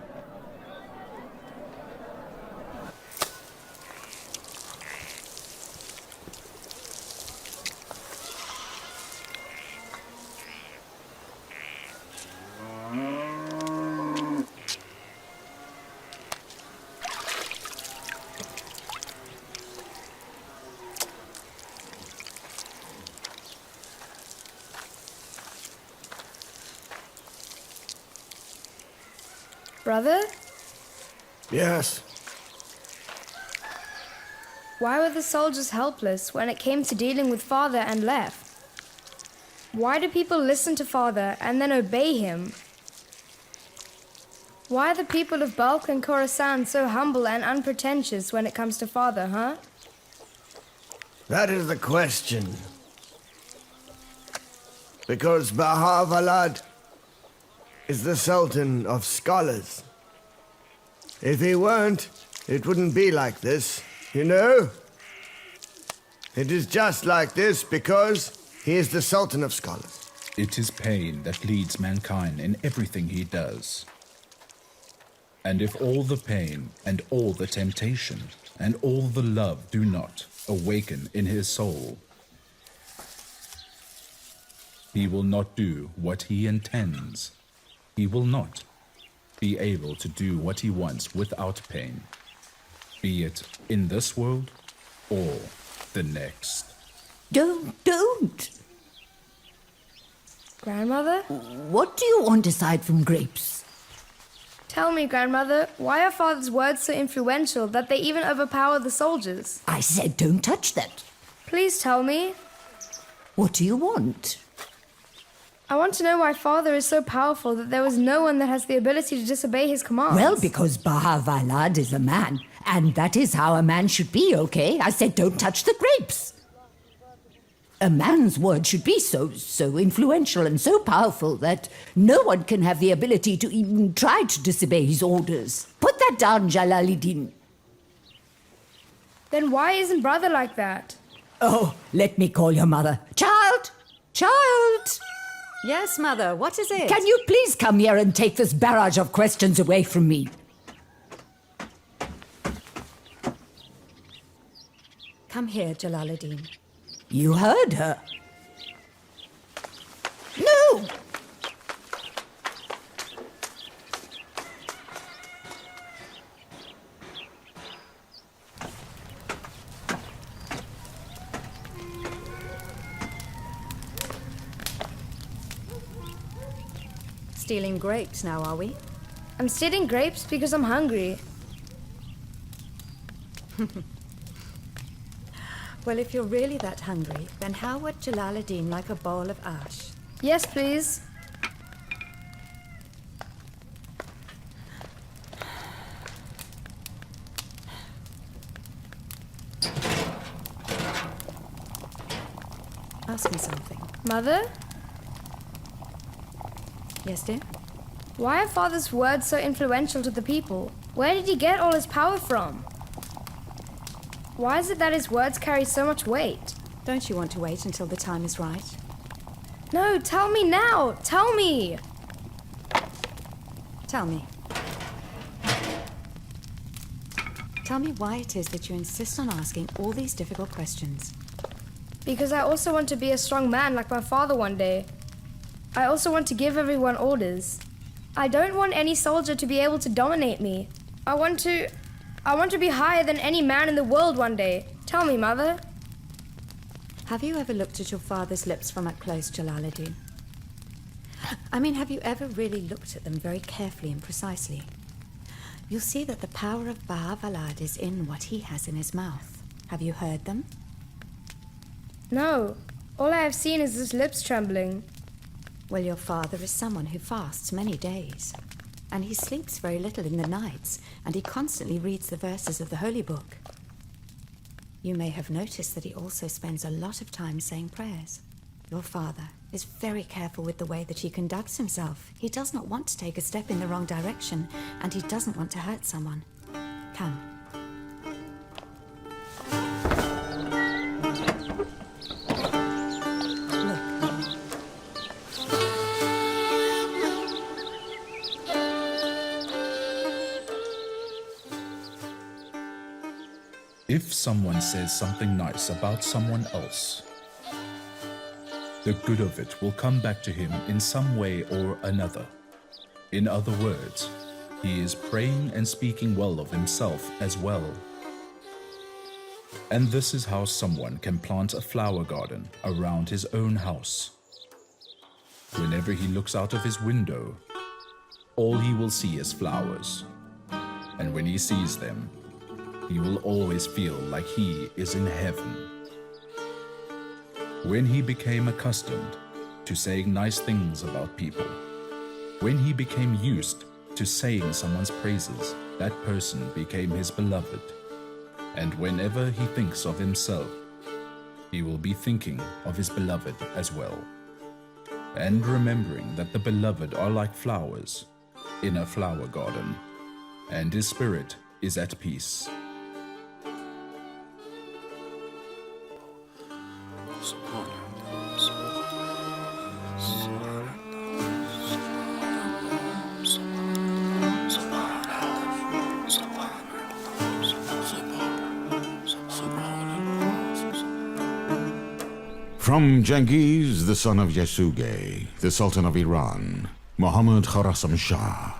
Brother? Yes? Why were the soldiers helpless when it came to dealing with Father and left? Why do people listen to Father and then obey him? Why are the people of Balkh and Khorasan so humble and unpretentious when it comes to Father, huh? That is the question. Because Baha'u'llah is the Sultan of scholars. If he weren't, it wouldn't be like this, you know? It is just like this because he is the Sultan of scholars. It is pain that leads mankind in everything he does. And if all the pain and all the temptation and all the love do not awaken in his soul, he will not do what he intends. He will not be able to do what he wants without pain, be it in this world or the next. Don't. Grandmother? What do you want aside from grapes? Tell me, Grandmother, why are Father's words so influential that they even overpower the soldiers? I said don't touch that. Please tell me. What do you want? I want to know why Father is so powerful that there was no one that has the ability to disobey his commands. Well, because Baha'u'llah is a man, and that is how a man should be, okay? I said don't touch the grapes. A man's word should be so influential and so powerful that no one can have the ability to even try to disobey his orders. Put that down, Jalaledin. Then why isn't Brother like that? Oh, let me call your mother. Child! Yes, Mother, what is it? Can you please come here and take this barrage of questions away from me? Come here, Jalaledin. You heard her. No! Stealing grapes now, are we? I'm stealing grapes because I'm hungry. Well, if you're really that hungry, then how would Jalaledin like a bowl of ash? Yes, please. Ask me something. Mother? Yes, dear? Why are Father's words so influential to the people? Where did he get all his power from? Why is it that his words carry so much weight? Don't you want to wait until the time is right? No, tell me now! Tell me! Tell me. Tell me why it is that you insist on asking all these difficult questions. Because I also want to be a strong man like my father one day. I also want to give everyone orders. I don't want any soldier to be able to dominate me. I want to be higher than any man in the world one day. Tell me, Mother. Have you ever looked at your father's lips from up close, Jalaledin? I mean, have you ever really looked at them very carefully and precisely? You'll see that the power of Baha'u'llah is in what he has in his mouth. Have you heard them? No. All I have seen is his lips trembling. Well, your father is someone who fasts many days. And he sleeps very little in the nights, and he constantly reads the verses of the Holy Book. You may have noticed that he also spends a lot of time saying prayers. Your father is very careful with the way that he conducts himself. He does not want to take a step in the wrong direction, and he doesn't want to hurt someone. Come. If someone says something nice about someone else, the good of it will come back to him in some way or another. In other words, he is praying and speaking well of himself as well. And this is how someone can plant a flower garden around his own house. Whenever he looks out of his window, all he will see is flowers. And when he sees them, he will always feel like he is in heaven. When he became accustomed to saying nice things about people, when he became used to saying someone's praises, that person became his beloved. And whenever he thinks of himself, he will be thinking of his beloved as well. And remembering that the beloved are like flowers in a flower garden, and his spirit is at peace. From Genghis, the son of Yasugeh, the Sultan of Iran, Muhammad Kharazm Shah,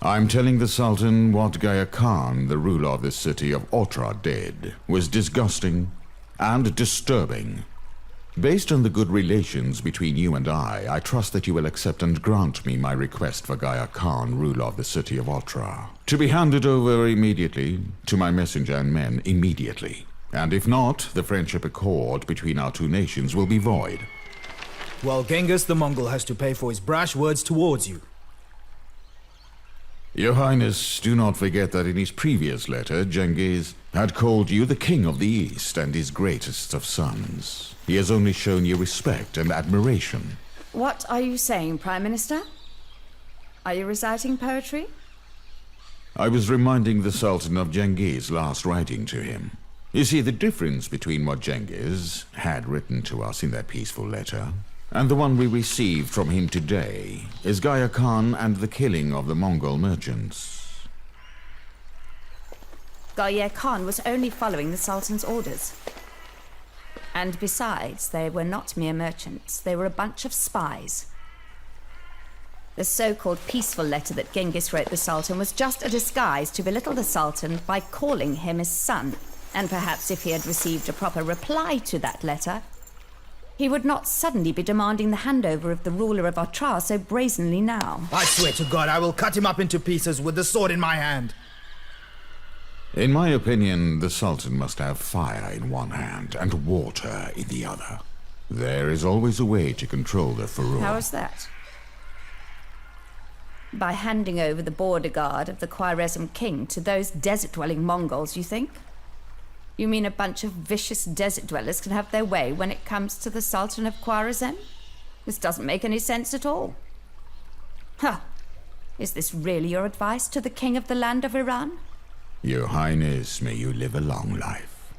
I'm telling the Sultan what Gaya Khan, the ruler of the city of Otrar, did was disgusting and disturbing. Based on the good relations between you and I trust that you will accept and grant me my request for Gaya Khan, ruler of the city of Otrar, to be handed over immediately to my messenger and men immediately. And if not, the friendship accord between our two nations will be void. Well, Genghis the Mongol has to pay for his brash words towards you. Your Highness, do not forget that in his previous letter, Genghis had called you the King of the East and his greatest of sons. He has only shown you respect and admiration. What are you saying, Prime Minister? Are you reciting poetry? I was reminding the Sultan of Genghis' last writing to him. You see, the difference between what Genghis had written to us in that peaceful letter and the one we received from him today is Gaya Khan and the killing of the Mongol merchants. Gaya Khan was only following the Sultan's orders. And besides, they were not mere merchants, they were a bunch of spies. The so-called peaceful letter that Genghis wrote the Sultan was just a disguise to belittle the Sultan by calling him his son. And perhaps if he had received a proper reply to that letter, he would not suddenly be demanding the handover of the ruler of Otrar so brazenly now. I swear to God, I will cut him up into pieces with the sword in my hand. In my opinion, the Sultan must have fire in one hand and water in the other. There is always a way to control the furor. How is that? By handing over the border guard of the Khwarezm king to those desert-dwelling Mongols, you think? You mean a bunch of vicious desert dwellers can have their way when it comes to the Sultan of Khwarezm? This doesn't make any sense at all. Huh. Is this really your advice to the king of the land of Iran? Your Highness, may you live a long life.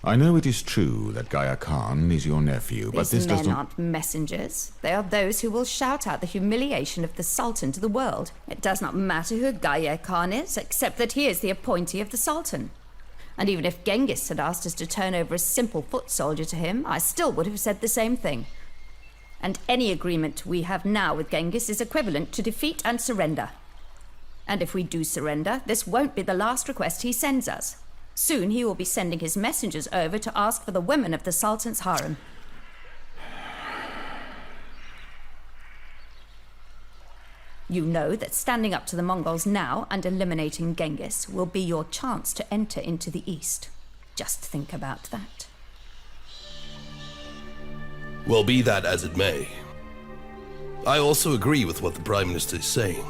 I know it is true that Gaya Khan is your nephew, but this does not... These men aren't messengers. They are those who will shout out the humiliation of the Sultan to the world. It does not matter who Gaya Khan is, except that he is the appointee of the Sultan. And even if Genghis had asked us to turn over a simple foot soldier to him, I still would have said the same thing. And any agreement we have now with Genghis is equivalent to defeat and surrender. And if we do surrender, this won't be the last request he sends us. Soon he will be sending his messengers over to ask for the women of the Sultan's harem. You know that standing up to the Mongols now and eliminating Genghis will be your chance to enter into the East. Just think about that. Well, be that as it may, I also agree with what the Prime Minister is saying.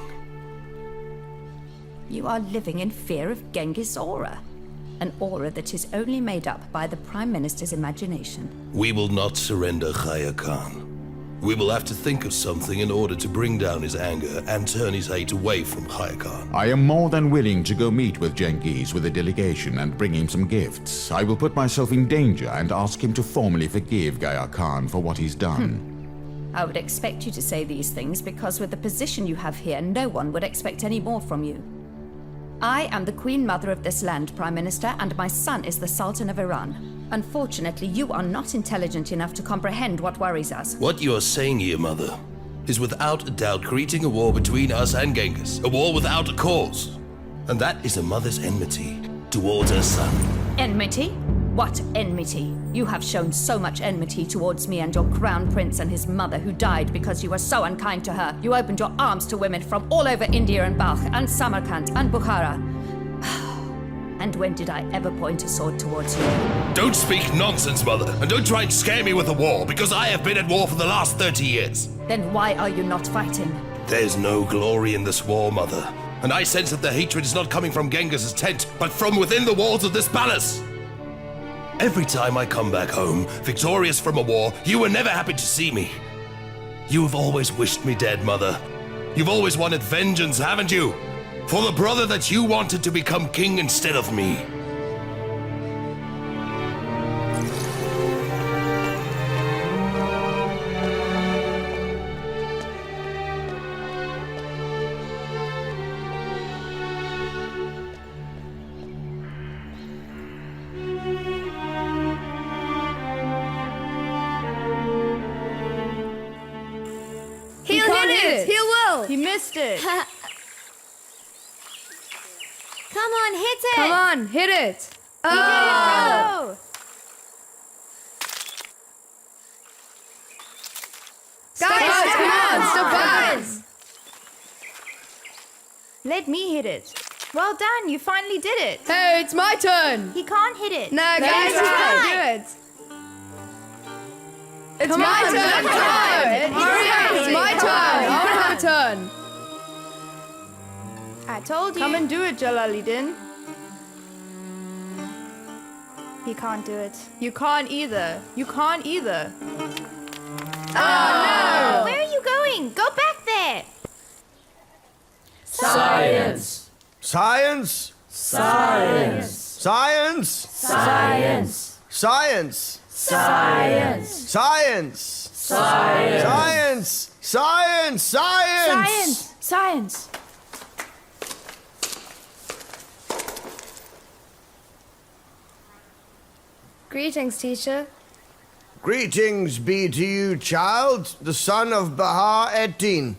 You are living in fear of Genghis' aura. An aura that is only made up by the Prime Minister's imagination. We will not surrender Gaya Khan. We will have to think of something in order to bring down his anger and turn his hate away from Khaya Khan. I am more than willing to go meet with Genghis with a delegation and bring him some gifts. I will put myself in danger and ask him to formally forgive Gaya Khan for what he's done. I would expect you to say these things because with the position you have here, no one would expect any more from you. I am the Queen Mother of this land, Prime Minister, and my son is the Sultan of Iran. Unfortunately, you are not intelligent enough to comprehend what worries us. What you are saying here, Mother, is without a doubt creating a war between us and Genghis. A war without a cause. And that is a mother's enmity towards her son. Enmity? What enmity? You have shown so much enmity towards me and your crown prince and his mother who died because you were so unkind to her. You opened your arms to women from all over India and Balkh and Samarkand and Bukhara. And when did I ever point a sword towards you? Don't speak nonsense, Mother, and don't try and scare me with a war, because I have been at war for the last 30 years. Then why are you not fighting? There's no glory in this war, Mother. And I sense that the hatred is not coming from Genghis' tent, but from within the walls of this palace. Every time I come back home, victorious from a war, you were never happy to see me. You have always wished me dead, Mother. You've always wanted vengeance, haven't you? For the brother that you wanted to become king instead of me. He'll hit it! He will! He missed it. Come on, hit it! Come on, hit it! Oh! Guys, come on, stop guys! Let me hit it. Well done, you finally did it. Hey, it's my turn! He can't hit it. No, guys, you can't do it! It's my turn! It's my turn! I want to have a turn! I told you. Come and do it, Jalaledin. He can't do it. You can't either. You can't either. Oh, no! Where are you going? Go back there! Science! Science! Science! Science! Science! Science! Science! Science! Science! Science! Science! Science! Science! Greetings, teacher. Greetings be to you, child, the son of Bahar-ed-Din.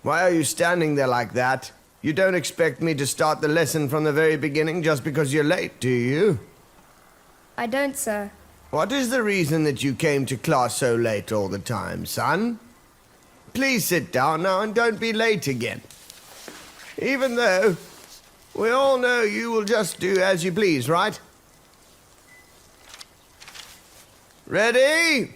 Why are you standing there like that? You don't expect me to start the lesson from the very beginning just because you're late, do you? I don't, sir. What is the reason that you came to class so late all the time, son? Please sit down now and don't be late again. Even though we all know you will just do as you please, right? Ready?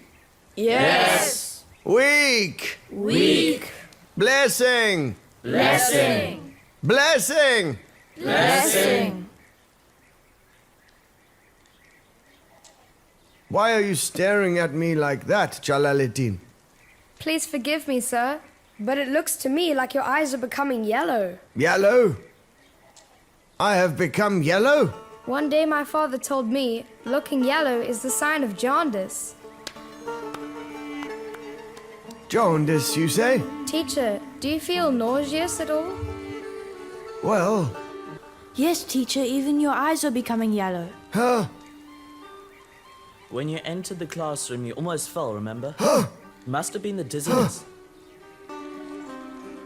Yes. Weak. Weak. Blessing. Blessing. Blessing. Blessing. Why are you staring at me like that, Jalaledin? Please forgive me, sir, but it looks to me like your eyes are becoming yellow. Yellow? I have become yellow? One day my father told me looking yellow is the sign of jaundice. Jaundice, you say? Teacher, do you feel nauseous at all? Well... Yes, teacher, even your eyes are becoming yellow. Huh? When you entered the classroom, you almost fell, remember? Must have been the dizziness.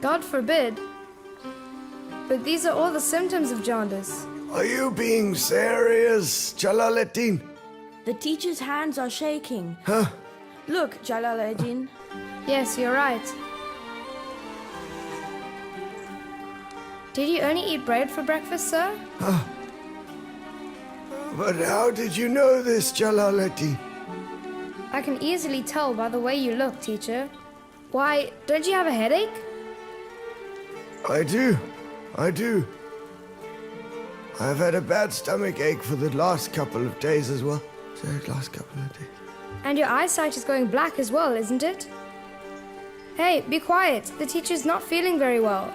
God forbid. But these are all the symptoms of jaundice. Are you being serious, Jalaledin? The teacher's hands are shaking. Huh? Look, Jalaledin. Yes, you're right. Did you only eat bread for breakfast, sir? But how did you know this, Jalaledin? I can easily tell by the way you look, teacher. Why, don't you have a headache? I do. I've had a bad stomach ache for the last couple of days as well. And your eyesight is going black as well, isn't it? Hey, be quiet. The teacher's not feeling very well.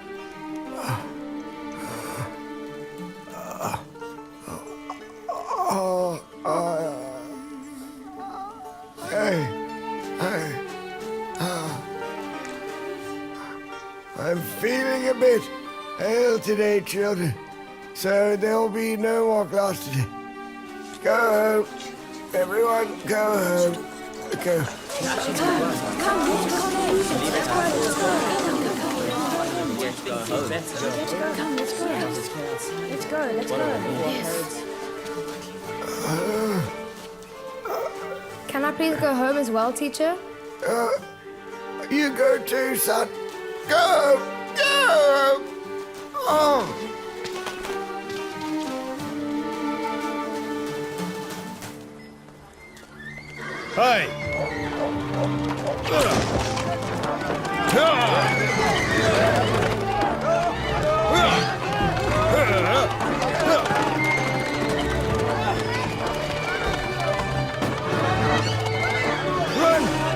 I'm feeling a bit ill today, children. So there'll be no more class today. Go home. Everyone, go home. Go. Let's go. Can I please go home as well, teacher? You go too, son. Go! Go! Oh! Hey!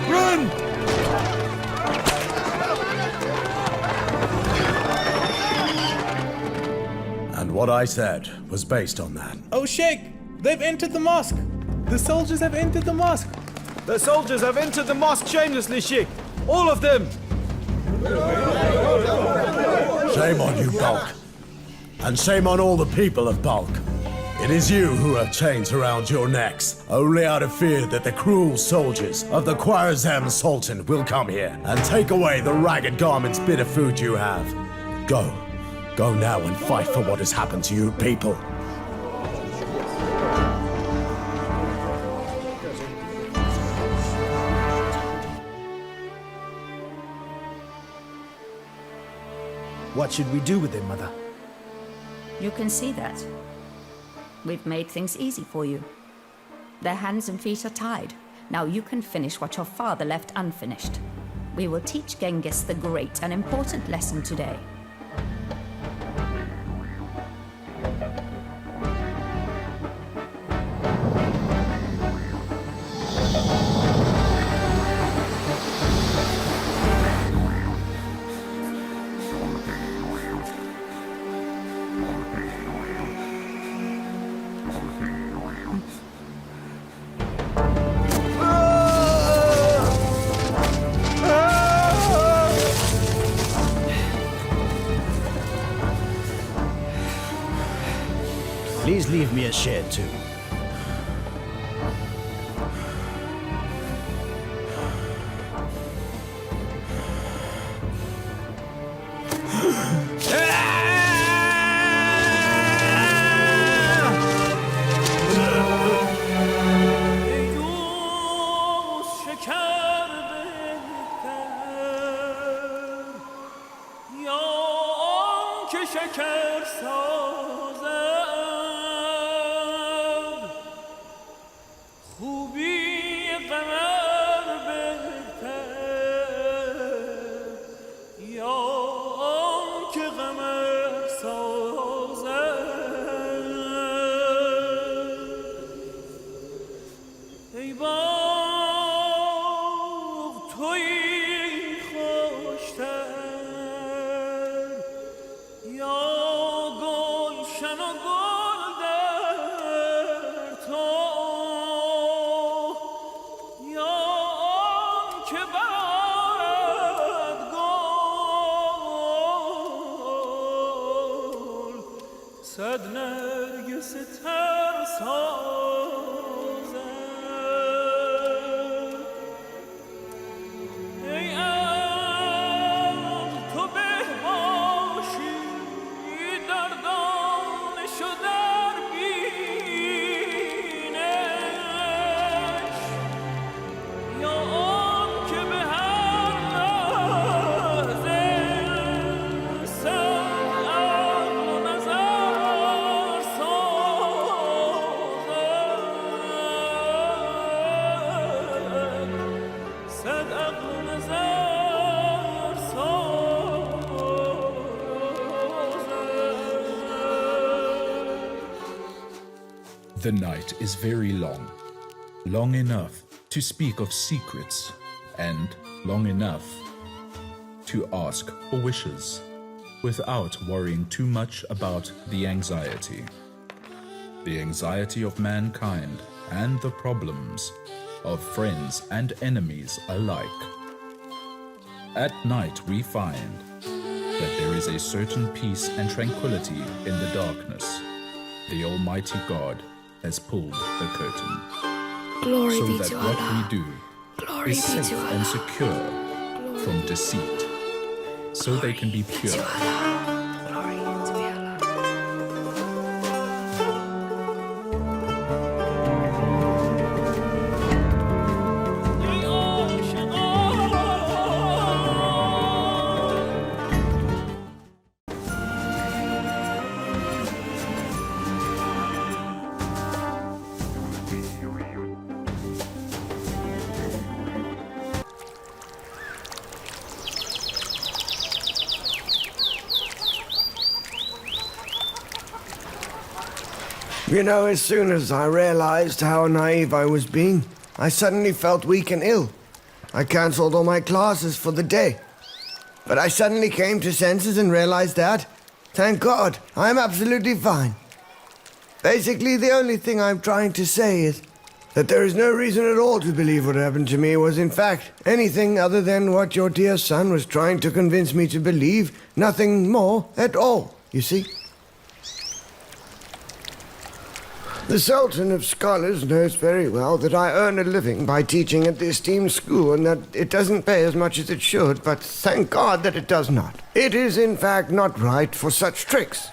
Run! And what I said was based on that. Oh, Sheikh! They've entered the mosque! The soldiers have entered the mosque! The soldiers have entered the mosque shamelessly, Sheikh! All of them! Shame on you, Balkh. And shame on all the people of Balkh. It is you who have chains around your necks, only out of fear that the cruel soldiers of the Khwarazm Sultan will come here and take away the ragged garments, bit of food you have. Go. Go now and fight for what has happened to you people. What should we do with them, Mother? You can see that. We've made things easy for you. Their hands and feet are tied. Now you can finish what your father left unfinished. We will teach Genghis the great and important lesson today. Please leave me a share too. که به The night is very long. Long enough to speak of secrets, and long enough to ask for wishes, without worrying too much about the anxiety. The anxiety of mankind and the problems of friends and enemies alike. At night we find that there is a certain peace and tranquility in the darkness. The Almighty God has pulled the curtain. Glory so be that to what Allah. we do Glory is be safe to and Allah. secure from deceit, so they can be pure. You know, as soon as I realized how naive I was being, I suddenly felt weak and ill. I cancelled all my classes for the day. But I suddenly came to senses and realized that, thank God, I'm absolutely fine. Basically, the only thing I'm trying to say is that there is no reason at all to believe what happened to me was in fact anything other than what your dear son was trying to convince me to believe, nothing more at all, you see? The Sultan of Scholars knows very well that I earn a living by teaching at the esteemed school and that it doesn't pay as much as it should, but thank God that it does not. It is in fact not right for such tricks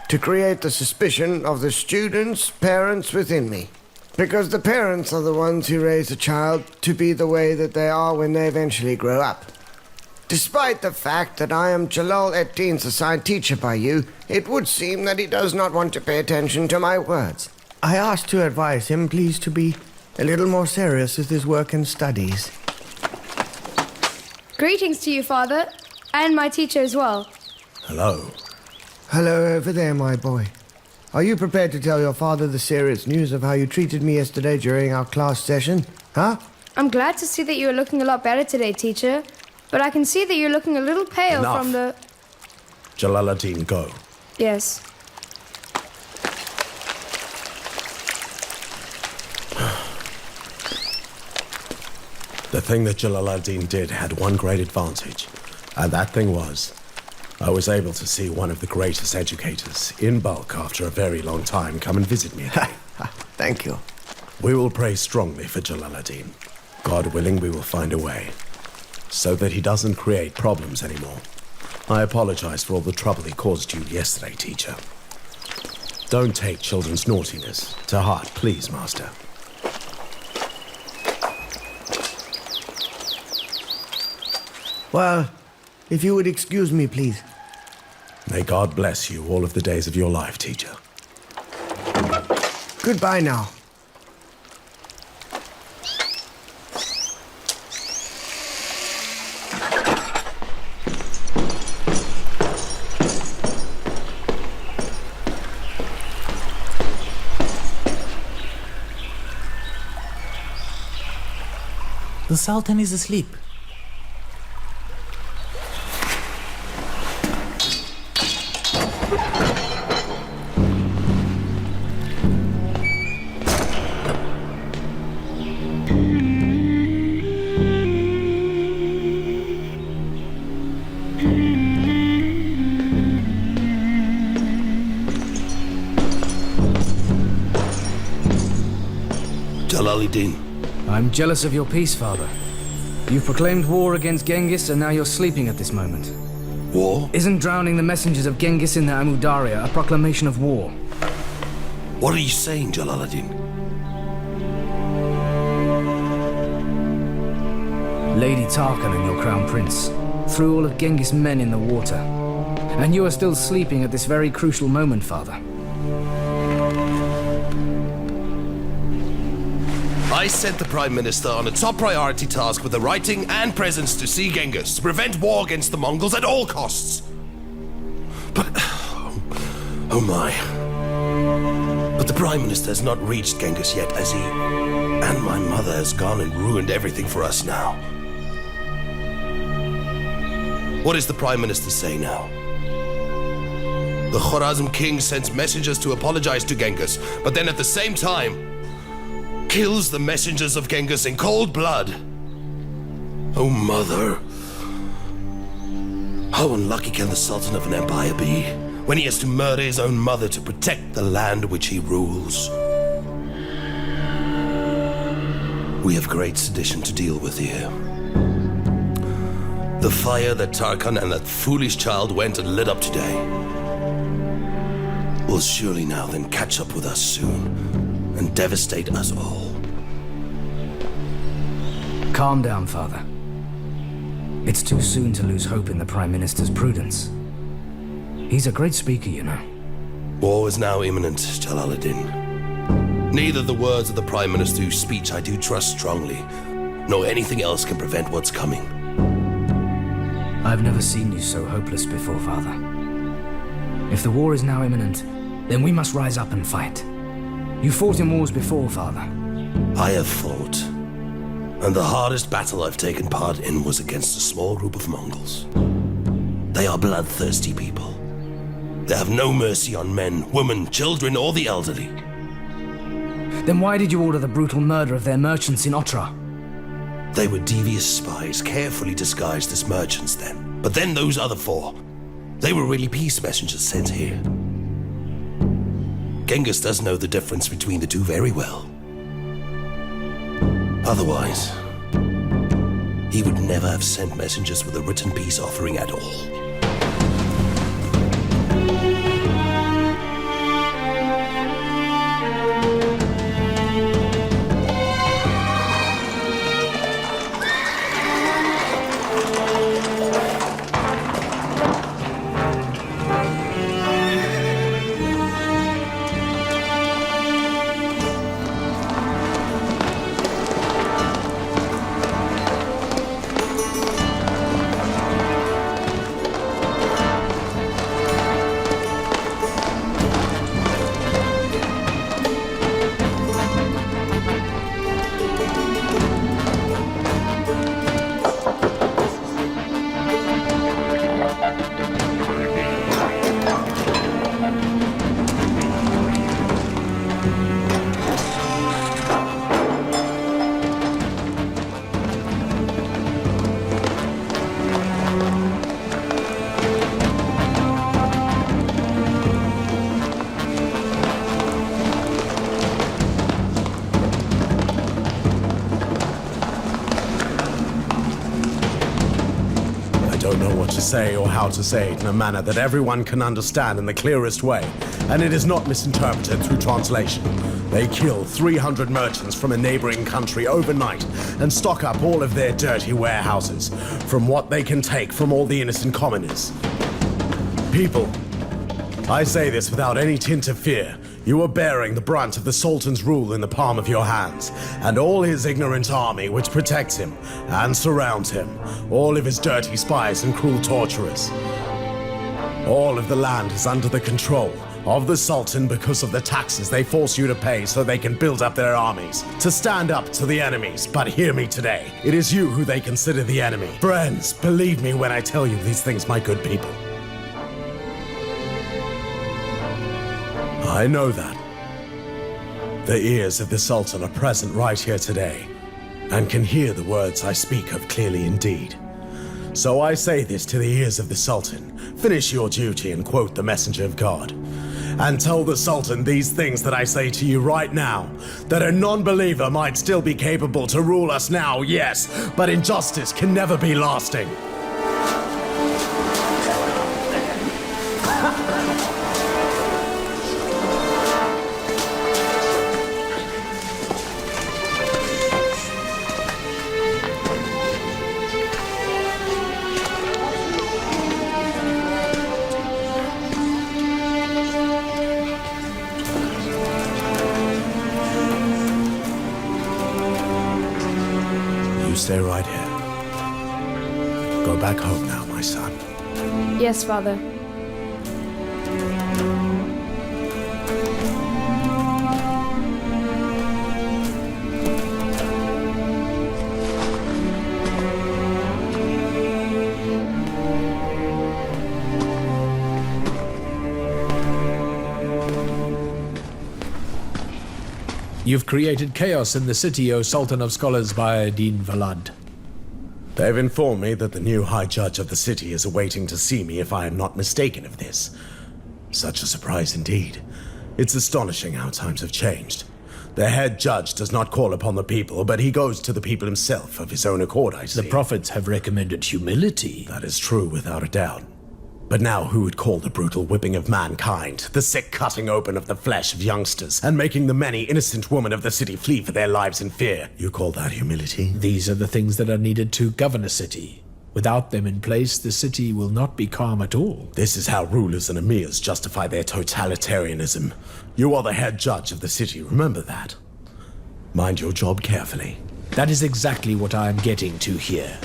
to create the suspicion of the students' parents within me. Because the parents are the ones who raise a child to be the way that they are when they eventually grow up. Despite the fact that I am Jalāl al-Dīn's assigned teacher by you, it would seem that he does not want to pay attention to my words. I asked to advise him, please, to be a little more serious with his work and studies. Greetings to you, Father, and my teacher as well. Hello. Hello over there, my boy. Are you prepared to tell your father the serious news of how you treated me yesterday during our class session? Huh? I'm glad to see that you are looking a lot better today, teacher. But I can see that you're looking a little pale Enough. from the... Jalaledin, go. Yes. The thing that Jalaledin did had one great advantage, and that thing was, I was able to see one of the greatest educators, in bulk after a very long time, come and visit me again. Thank you. We will pray strongly for Jalaledin. God willing, we will find a way, so that he doesn't create problems anymore. I apologize for all the trouble he caused you yesterday, teacher. Don't take children's naughtiness to heart, please, Master. Well, if you would excuse me, please. May God bless you all of the days of your life, teacher. Goodbye now. The Sultan is asleep. Jalāl-ed-Dīn. I'm jealous of your peace, Father. You've proclaimed war against Genghis, and now you're sleeping at this moment. War? Isn't drowning the messengers of Genghis in the Amu Darya a proclamation of war? What are you saying, Jalāl-ed-Dīn? Lady Tarkan and your crown prince threw all of Genghis' men in the water. And you are still sleeping at this very crucial moment, Father. I sent the Prime Minister on a top priority task with the writing and presence to see Genghis, to prevent war against the Mongols at all costs. But, oh my. But the Prime Minister has not reached Genghis yet, has he? And my mother has gone and ruined everything for us now. What does the Prime Minister say now? The Khwarazm king sends messengers to apologize to Genghis, but then at the same time, kills the messengers of Genghis in cold blood. Oh, mother. How unlucky can the Sultan of an empire be when he has to murder his own mother to protect the land which he rules? We have great sedition to deal with here. The fire that Tarkan and that foolish child went and lit up today will surely now then catch up with us soon and devastate us all. Calm down, Father. It's too soon to lose hope in the Prime Minister's prudence. He's a great speaker, you know. War is now imminent, Jalaledin. Neither the words of the Prime Minister whose speech I do trust strongly, nor anything else can prevent what's coming. I've never seen you so hopeless before, Father. If the war is now imminent, then we must rise up and fight. You fought in wars before, Father. I have fought, and the hardest battle I've taken part in was against a small group of Mongols. They are bloodthirsty people. They have no mercy on men, women, children, or the elderly. Then why did you order the brutal murder of their merchants in Otrar? They were devious spies, carefully disguised as merchants then. But then those other four, they were really peace messengers sent here. Genghis does know the difference between the two very well. Otherwise, he would never have sent messengers with a written peace offering at all. Say or how to say it in a manner that everyone can understand in the clearest way, and it is not misinterpreted through translation. They kill 300 merchants from a neighboring country overnight and stock up all of their dirty warehouses from what they can take from all the innocent commoners. People, I say this without any tint of fear. You are bearing the brunt of the Sultan's rule in the palm of your hands, and all his ignorant army which protects him and surrounds him, all of his dirty spies and cruel torturers. All of the land is under the control of the Sultan because of the taxes they force you to pay so they can build up their armies, to stand up to the enemies. But hear me today, it is you who they consider the enemy. Friends, believe me when I tell you these things, my good people. I know that. The ears of the Sultan are present right here today, and can hear the words I speak of clearly indeed. So I say this to the ears of the Sultan. Finish your duty and quote the messenger of God. And tell the Sultan these things that I say to you right now, that a non-believer might still be capable to rule us now, yes, but injustice can never be lasting. Stay right here. Go back home now, my son. Yes, Father. You've created chaos in the city, O Sultan of Scholars Bahauddin Valad. They've informed me that the new High Judge of the city is awaiting to see me if I am not mistaken of this. Such a surprise indeed. It's astonishing how times have changed. The head judge does not call upon the people, but he goes to the people himself of his own accord, I see. The prophets have recommended humility. That is true, without a doubt. But now who would call the brutal whipping of mankind, the sick cutting open of the flesh of youngsters, and making the many innocent women of the city flee for their lives in fear? You call that humility? These are the things that are needed to govern a city. Without them in place, the city will not be calm at all. This is how rulers and emirs justify their totalitarianism. You are the head judge of the city, remember that. Mind your job carefully. That is exactly what I am getting to here.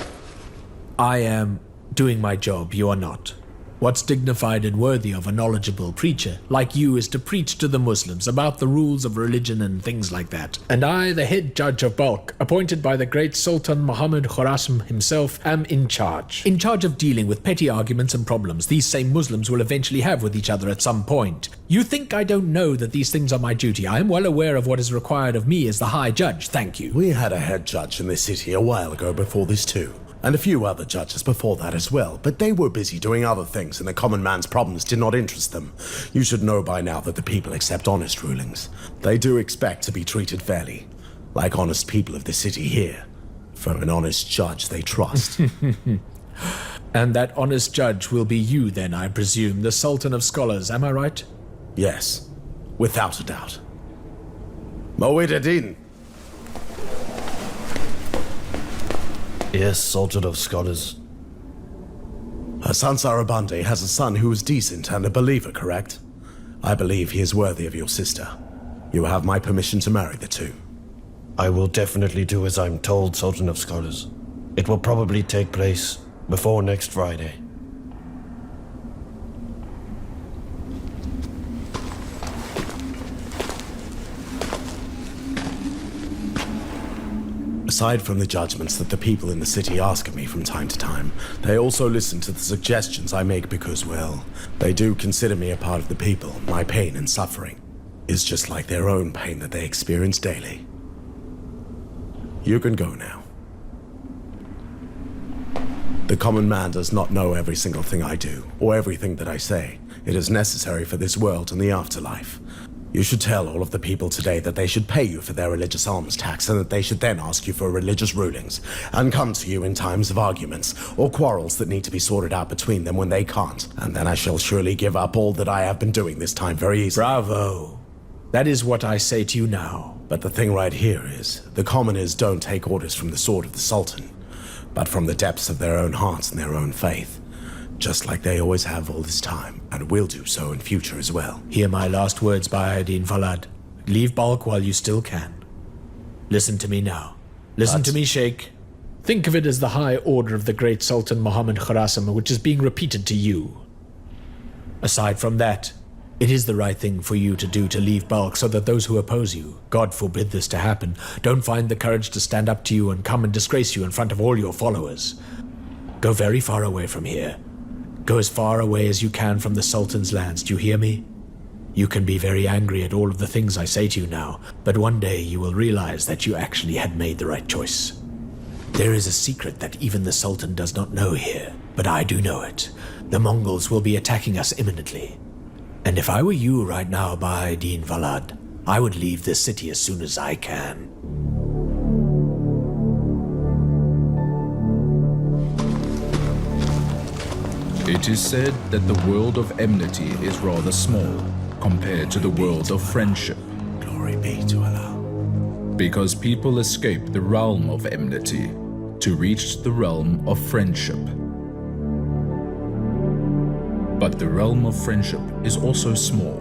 I am doing my job, you are not. What's dignified and worthy of a knowledgeable preacher like you is to preach to the Muslims about the rules of religion and things like that. And I, the head judge of Balkh, appointed by the great Sultan Muhammad Khurasim himself, am in charge. In charge of dealing with petty arguments and problems these same Muslims will eventually have with each other at some point. You think I don't know that these things are my duty? I am well aware of what is required of me as the High Judge, thank you. We had a head judge in this city a while ago before this too. And a few other judges before that as well, but they were busy doing other things and the common man's problems did not interest them. You should know by now that the people accept honest rulings. They do expect to be treated fairly, like honest people of the city here. From an honest judge they trust. And that honest judge will be you then, I presume, the Sultan of Scholars, am I right? Yes, without a doubt. Moayerian. Yes, Sultan of Scholars. Hassan Sarabande has a son who is decent and a believer, correct? I believe he is worthy of your sister. You have my permission to marry the two. I will definitely do as I'm told, Sultan of Scholars. It will probably take place before next Friday. Aside from the judgments that the people in the city ask of me from time to time, they also listen to the suggestions I make because, well, they do consider me a part of the people. My pain and suffering is just like their own pain that they experience daily. You can go now. The common man does not know every single thing I do, or everything that I say. It is necessary for this world and the afterlife. You should tell all of the people today that they should pay you for their religious alms tax and that they should then ask you for religious rulings and come to you in times of arguments or quarrels that need to be sorted out between them when they can't. And then I shall surely give up all that I have been doing this time very easily. Bravo. That is what I say to you now. But the thing right here is, the commoners don't take orders from the sword of the Sultan, but from the depths of their own hearts and their own faith. Just like they always have all this time, and will do so in future as well. Hear my last words, Bahauddin Valad. Leave Balkh while you still can. Listen to me now. Listen to me, Sheikh. Think of it as the high order of the great Sultan Muhammad Khurasim, which is being repeated to you. Aside from that, it is the right thing for you to do to leave Balkh so that those who oppose you, God forbid this to happen, don't find the courage to stand up to you and come and disgrace you in front of all your followers. Go very far away from here. Go as far away as you can from the Sultan's lands, do you hear me? You can be very angry at all of the things I say to you now, but one day you will realize that you actually had made the right choice. There is a secret that even the Sultan does not know here, but I do know it. The Mongols will be attacking us imminently. And if I were you right now, Bahauddin Valad, I would leave this city as soon as I can. It is said that the world of enmity is rather small compared to the world of friendship. Glory be to Allah. Because people escape the realm of enmity to reach the realm of friendship. But the realm of friendship is also small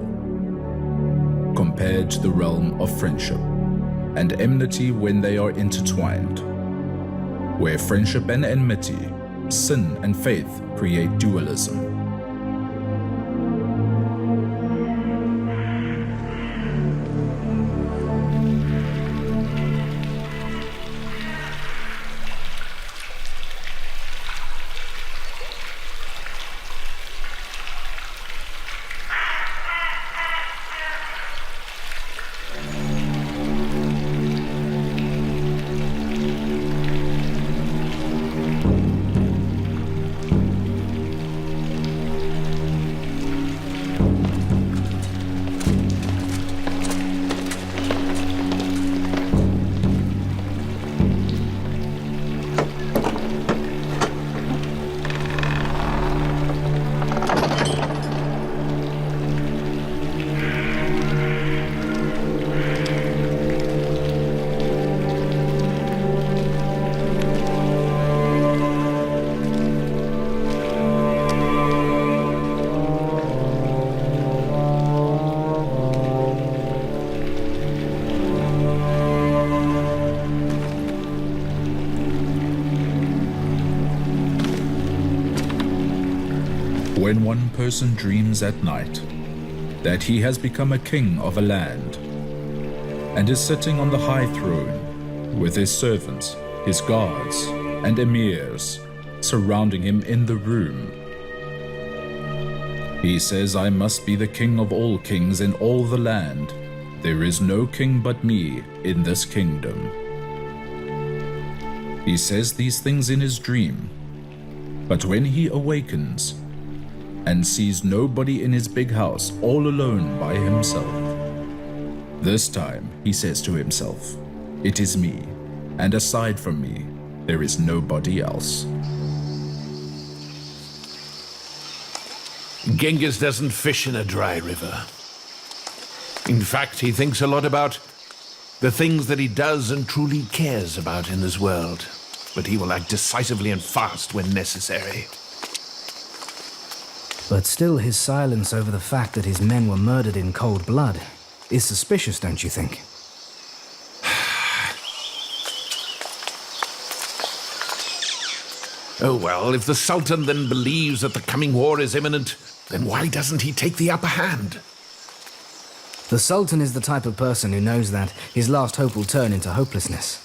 compared to the realm of friendship and enmity when they are intertwined. Where friendship and enmity, sin and faith create dualism. When one person dreams at night that he has become a king of a land and is sitting on the high throne with his servants, his guards, and emirs surrounding him in the room, he says, I must be the king of all kings in all the land. There is no king but me in this kingdom. He says these things in his dream, but when he awakens and sees nobody in his big house all alone by himself, this time he says to himself, it is me, and aside from me, there is nobody else. Genghis doesn't fish in a dry river. In fact, he thinks a lot about the things that he does and truly cares about in this world. But he will act decisively and fast when necessary. But still, his silence over the fact that his men were murdered in cold blood is suspicious, don't you think? Oh well, if the Sultan then believes that the coming war is imminent, then why doesn't he take the upper hand? The Sultan is the type of person who knows that his last hope will turn into hopelessness.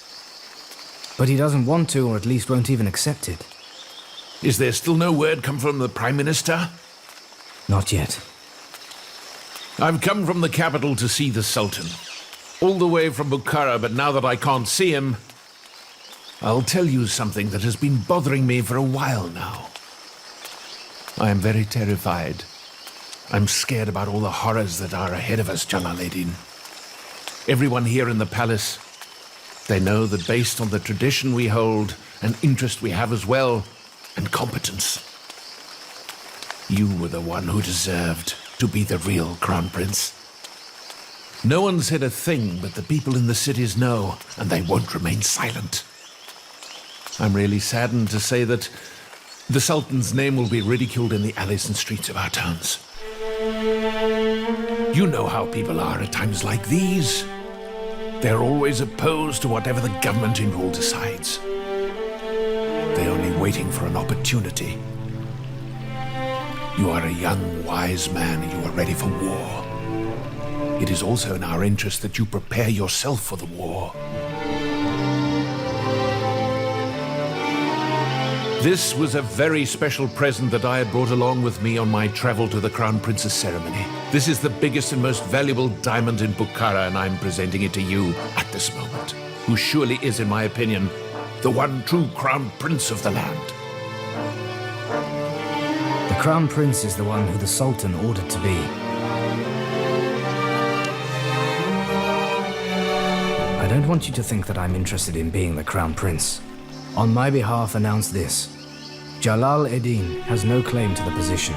But he doesn't want to, or at least won't even accept it. Is there still no word come from the Prime Minister? Not yet. I've come from the capital to see the Sultan. All the way from Bukhara, but now that I can't see him, I'll tell you something that has been bothering me for a while now. I am very terrified. I'm scared about all the horrors that are ahead of us, Jalaledin. Everyone here in the palace, they know that based on the tradition we hold, and interest we have as well, and competence, you were the one who deserved to be the real Crown Prince. No one said a thing, but the people in the cities know, and they won't remain silent. I'm really saddened to say that the Sultan's name will be ridiculed in the alleys and streets of our towns. You know how people are at times like these. They're always opposed to whatever the government in rule decides. They're only waiting for an opportunity. You are a young, wise man and you are ready for war. It is also in our interest that you prepare yourself for the war. This was a very special present that I had brought along with me on my travel to the Crown Prince's ceremony. This is the biggest and most valuable diamond in Bukhara, and I'm presenting it to you at this moment, who surely is, in my opinion, the one true Crown Prince of the land. The Crown Prince is the one who the Sultan ordered to be. I don't want you to think that I'm interested in being the Crown Prince. On my behalf, announce this. Jalāl al-Dīn has no claim to the position.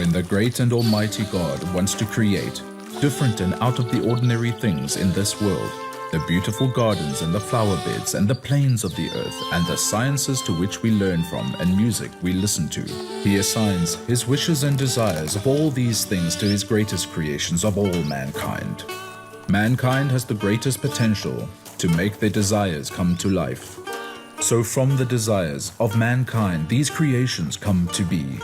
when the great and almighty God wants to create different and out of the ordinary things in this world, the beautiful gardens and the flower beds and the plains of the earth and the sciences to which we learn from and music we listen to, he assigns his wishes and desires of all these things to his greatest creations of all mankind. Mankind has the greatest potential to make their desires come to life. So from the desires of mankind, these creations come to be.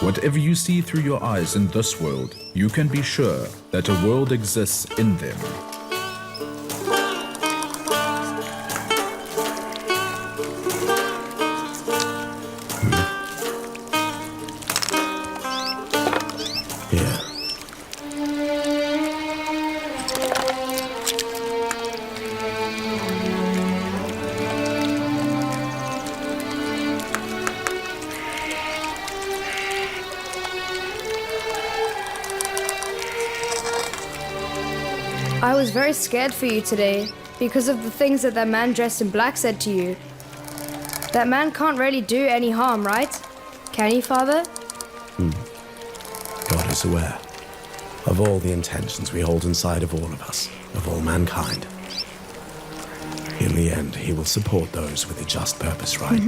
Whatever you see through your eyes in this world, you can be sure that a world exists in them. I was very scared for you today because of the things that man dressed in black said to you. That man can't really do any harm, right? Can he, Father? God is aware of all the intentions we hold inside of all of us, of all mankind. In the end, he will support those with a just purpose, right?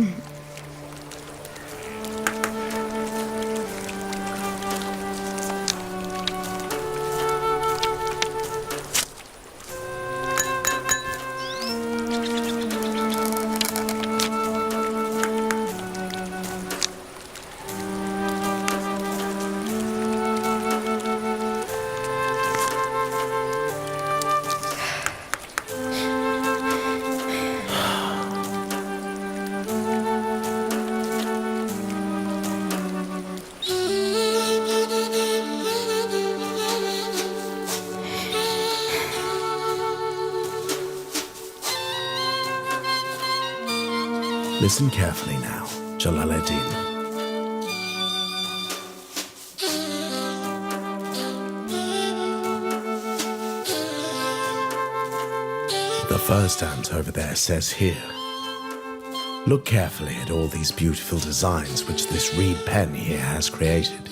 Listen carefully now, Jalaledin. The first ant over there says here, look carefully at all these beautiful designs which this reed pen here has created.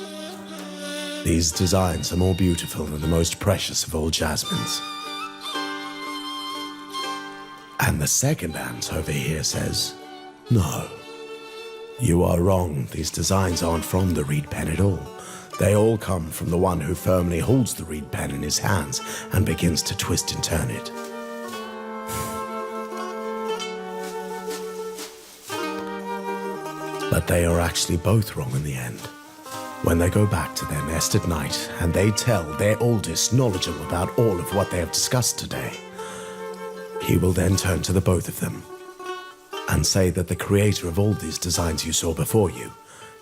These designs are more beautiful than the most precious of all jasmines. And the second ant over here says, no, you are wrong. These designs aren't from the reed pen at all. They all come from the one who firmly holds the reed pen in his hands and begins to twist and turn it. But they are actually both wrong in the end. When they go back to their nest at night and they tell their oldest knowledgeable about all of what they have discussed today, he will then turn to the both of them and say that the creator of all these designs you saw before you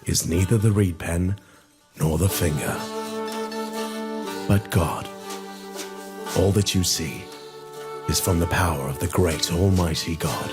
is neither the reed pen nor the finger, but God. All that you see is from the power of the great almighty God.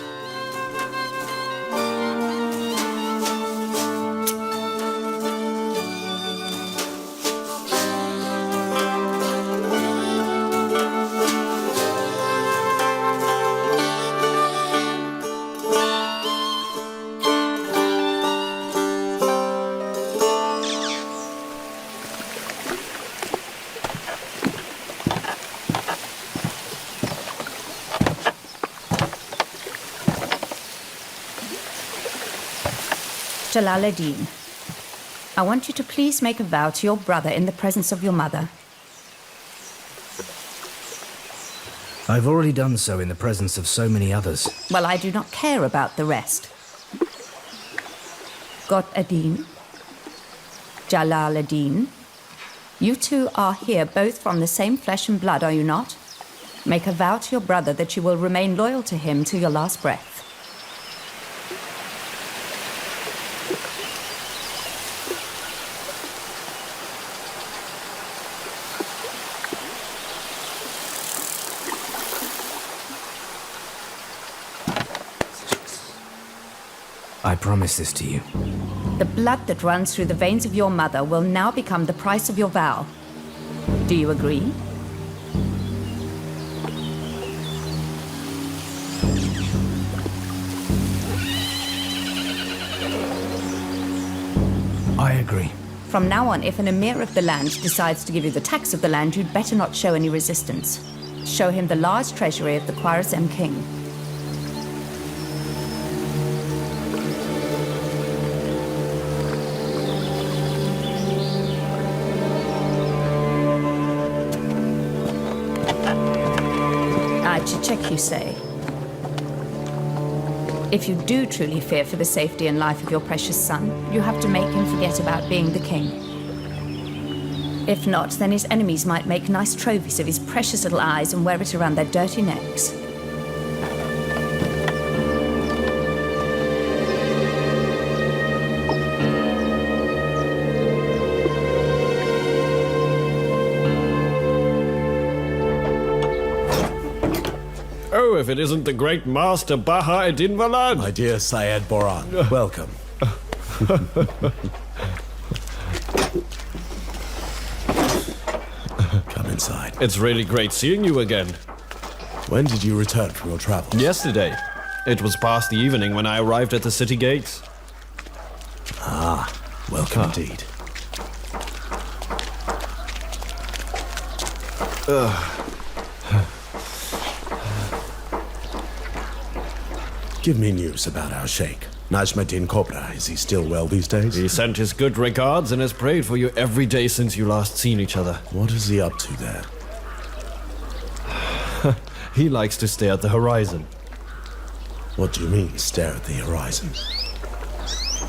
Jalaledin, I want you to please make a vow to your brother in the presence of your mother. I've already done so in the presence of so many others. Well, I do not care about the rest. Adin, Jalaledin, you two are here both from the same flesh and blood, are you not? Make a vow to your brother that you will remain loyal to him till your last breath. I promise this to you. The blood that runs through the veins of your mother will now become the price of your vow. Do you agree? I agree. From now on, if an emir of the land decides to give you the tax of the land, you'd better not show any resistance. Show him the large treasury of the Khwarazm king. To check, you say. If you do truly fear for the safety and life of your precious son, you have to make him forget about being the king. If not, then his enemies might make nice trophies of his precious little eyes and wear it around their dirty necks. Oh, if it isn't the great master Baha'u'ddin Muhammad! My dear Syed Boran, welcome. Come inside. It's really great seeing you again. When did you return from your travels? Yesterday. It was past the evening when I arrived at the city gates. Ah, welcome indeed. Give me news about our sheikh. Najmuddin Kobra, is he still well these days? He sent his good regards and has prayed for you every day since you last seen each other. What is he up to there? He likes to stare at the horizon. What do you mean, stare at the horizon?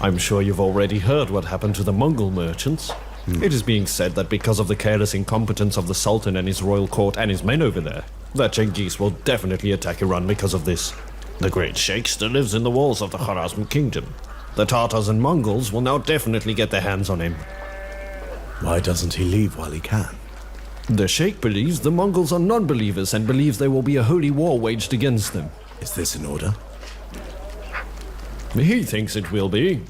I'm sure you've already heard what happened to the Mongol merchants. It is being said that because of the careless incompetence of the Sultan and his royal court and his men over there, that Genghis will definitely attack Iran because of this. The great sheikh still lives in the walls of the Khwarazm kingdom. The Tartars and Mongols will now definitely get their hands on him. Why doesn't he leave while he can? The sheikh believes the Mongols are non-believers and believes there will be a holy war waged against them. Is this in order? He thinks it will be.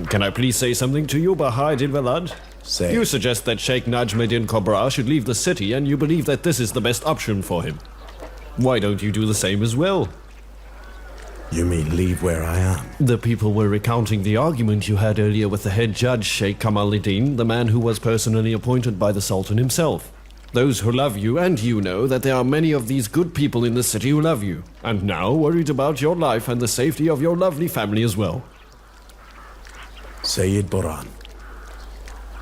Can I please say something to you, Baha'u'ddin Muhammad? Say. You suggest that Sheikh Najmuddin Kobra should leave the city and you believe that this is the best option for him. Why don't you do the same as well? You mean leave where I am? The people were recounting the argument you had earlier with the head judge, Sheikh Kamaluddin, the man who was personally appointed by the Sultan himself. Those who love you and you know that there are many of these good people in the city who love you, and now worried about your life and the safety of your lovely family as well. Sayyid Boran,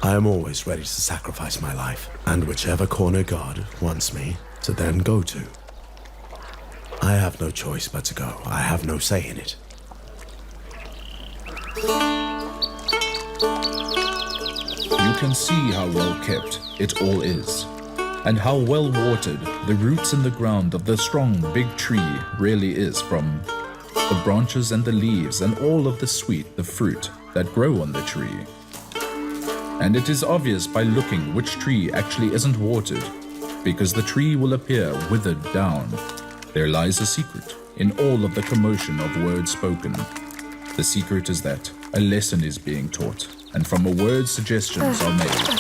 I am always ready to sacrifice my life, and whichever corner God wants me to then go to. I have no choice but to go. I have no say in it. You can see how well kept it all is, and how well watered the roots in the ground of the strong big tree really is, from the branches and the leaves and all of the fruit that grow on the tree. And it is obvious by looking which tree actually isn't watered, because the tree will appear withered down. There lies a secret in all of the commotion of words spoken. The secret is that a lesson is being taught, and from a word suggestions are made.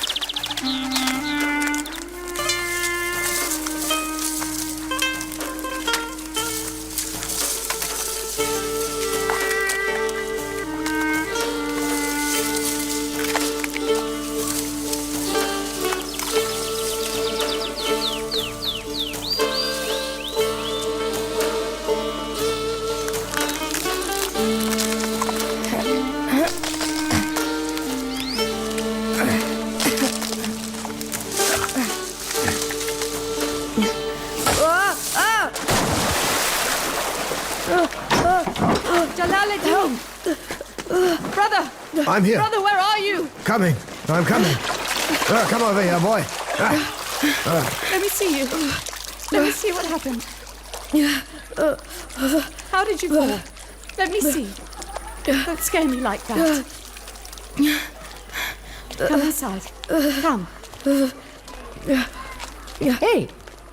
Jalaledin! Brother! I'm here. Brother, where are you? Coming. I'm coming. Come over here, boy. Let me see you. Let me see what happened. How did you fall? Let me see. Don't scare me like that. Come inside. Come.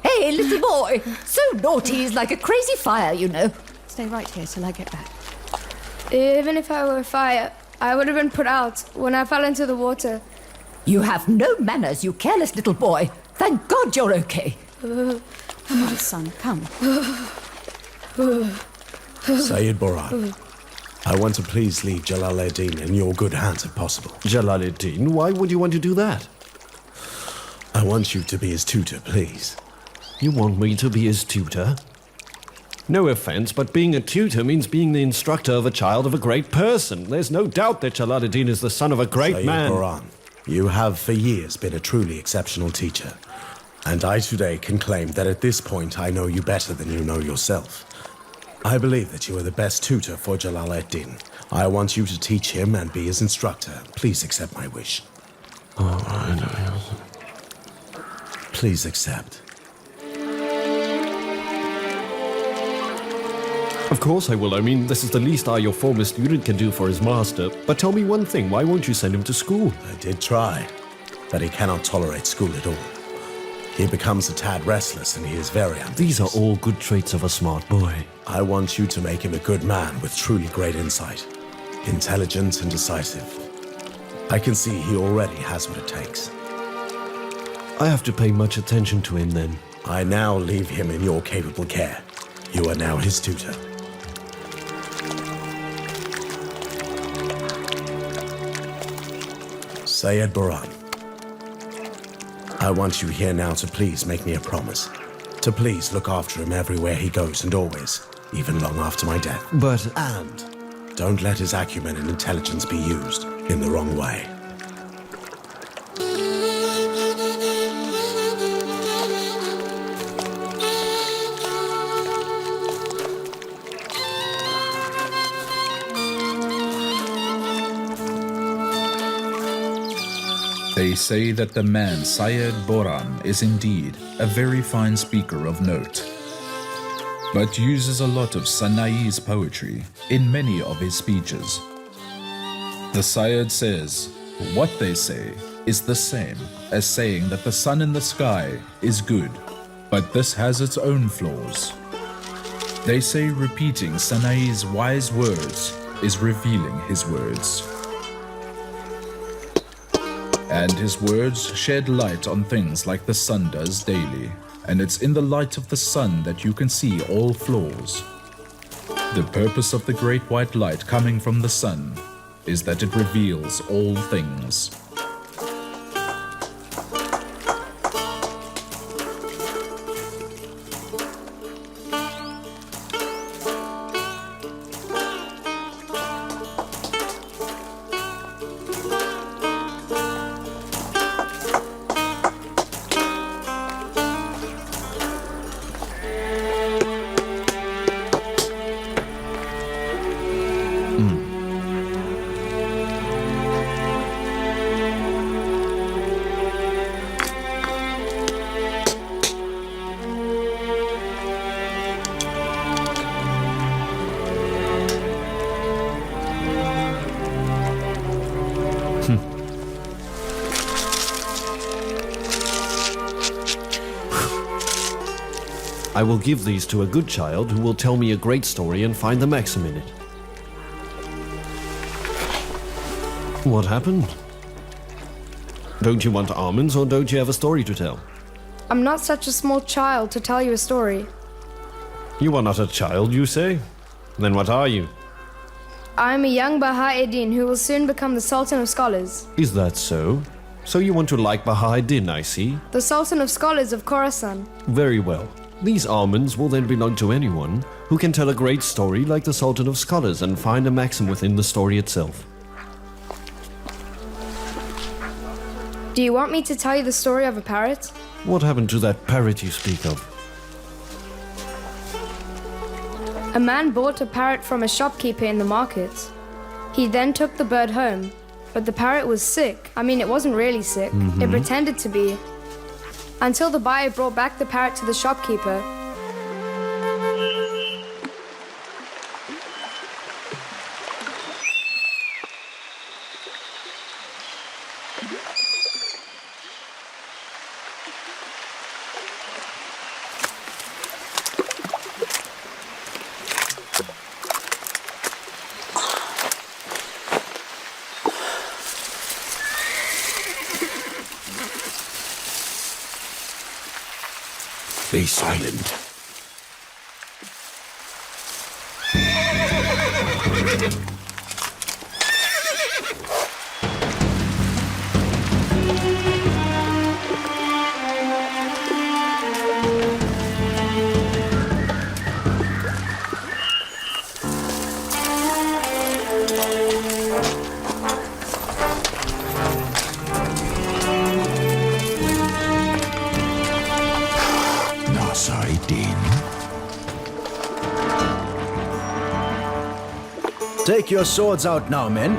Hey, little boy. So naughty, he's like a crazy fire, you know. Stay right here till I get back. Even if I were a fire, I would have been put out when I fell into the water. You have no manners, you careless little boy. Thank God you're okay. Come on, son, come. Sayyid Boran, I want to please leave Jalaledin in your good hands if possible. Jalaledin? Why would you want to do that? I want you to be his tutor, please. You want me to be his tutor? No offense, but being a tutor means being the instructor of a child of a great person. There's no doubt that Jalaledin is the son of a great Sayyid man. Boran, you have for years been a truly exceptional teacher. And I today can claim that at this point I know you better than you know yourself. I believe that you are the best tutor for Jalaledin. I want you to teach him and be his instructor. Please accept my wish. All right. Please accept. Of course I will. I mean, this is the least I, your former student, can do for his master. But tell me one thing, why won't you send him to school? I did try, but he cannot tolerate school at all. He becomes a tad restless and he is very ambitious. These are all good traits of a smart boy. I want you to make him a good man with truly great insight. Intelligent and decisive. I can see he already has what it takes. I have to pay much attention to him then. I now leave him in your capable care. You are now his tutor. Sayyid Boran, I want you here now to please make me a promise. To please look after him everywhere he goes and always, even long after my death. And don't let his acumen and intelligence be used in the wrong way. They say that the man Sayyid Boran is indeed a very fine speaker of note, but uses a lot of Sanai's poetry in many of his speeches. The Sayyid says, what they say is the same as saying that the sun in the sky is good, but this has its own flaws. They say repeating Sanai's wise words is revealing his words. And his words shed light on things like the sun does daily, and it's in the light of the sun that you can see all flaws. The purpose of the great white light coming from the sun is that it reveals all things. I will give these to a good child who will tell me a great story and find the maxim in it. What happened? Don't you want almonds or don't you have a story to tell? I'm not such a small child to tell you a story. You are not a child, you say? Then what are you? I am a young Baha'u'ddin who will soon become the Sultan of Scholars. Is that so? So you want to like Baha'u'ddin, I see. The Sultan of Scholars of Khorasan. Very well. These almonds will then belong to anyone who can tell a great story like the Sultan of Scholars and find a maxim within the story itself. Do you want me to tell you the story of a parrot? What happened to that parrot you speak of? A man bought a parrot from a shopkeeper in the market. He then took the bird home, but the parrot was sick. I mean, it wasn't really sick. It pretended to be. Until the buyer brought back the parrot to the shopkeeper. Be silent. Take your swords out now, men.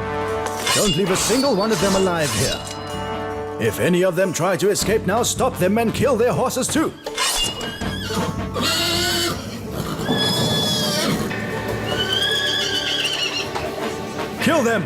Don't leave a single one of them alive here. If any of them try to escape now, stop them and kill their horses too. Kill them!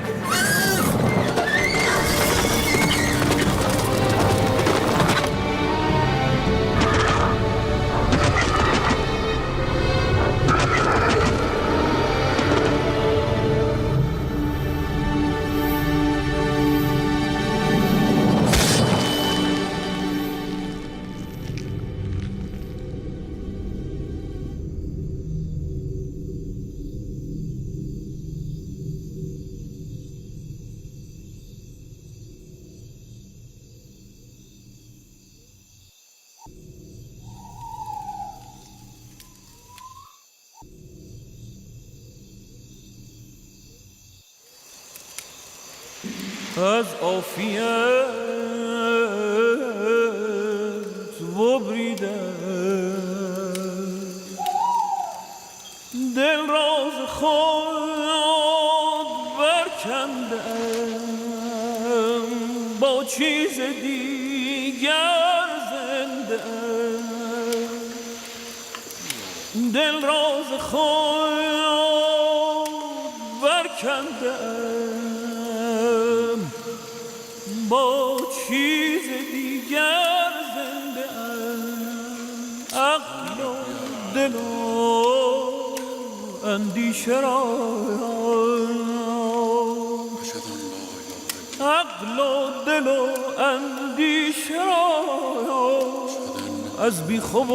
از عافیت ببریده دل راز خود برکندم با چیز دیگر زنده دل راز خود برکندم با چیز دیگر زنده عقل و دل و اندیشه را عقل و دل و اندیشه را از بیخواب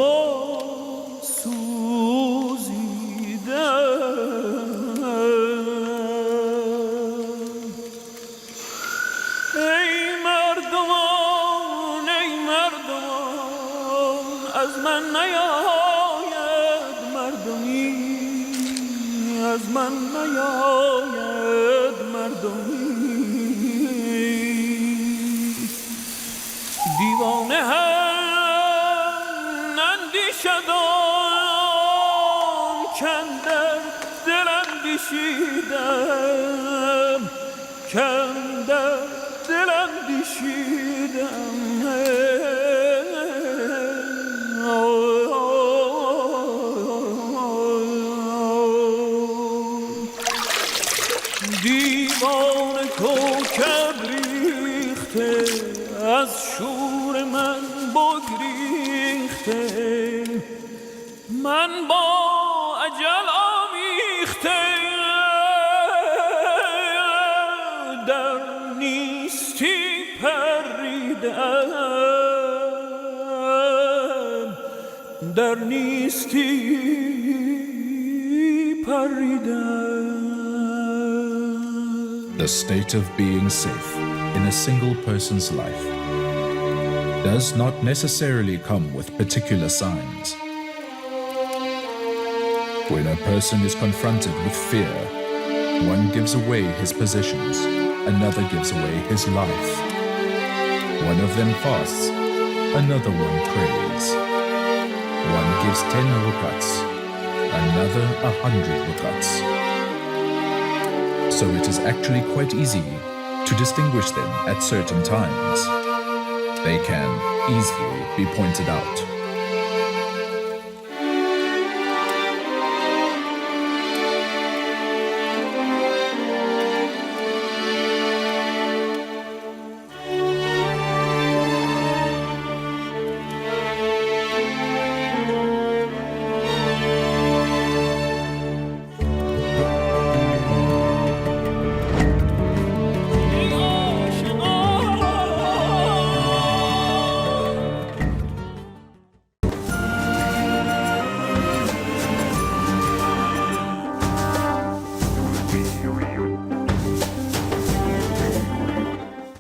از من نیاید مردمی دیوانه هم اندیشه دارم کندر دل اندیشیدم کندر دل اندیشیدم دیوان کوکب ریخته از شور من بگریخته من با اجل آمیخته در نیستی پریدم در نیستی پریدم. The state of being safe in a single person's life does not necessarily come with particular signs. When a person is confronted with fear, one gives away his possessions, another gives away his life. One of them fasts, another one prays. One gives 10 rukats, another 100 rukats. So it is actually quite easy to distinguish them at certain times. They can easily be pointed out.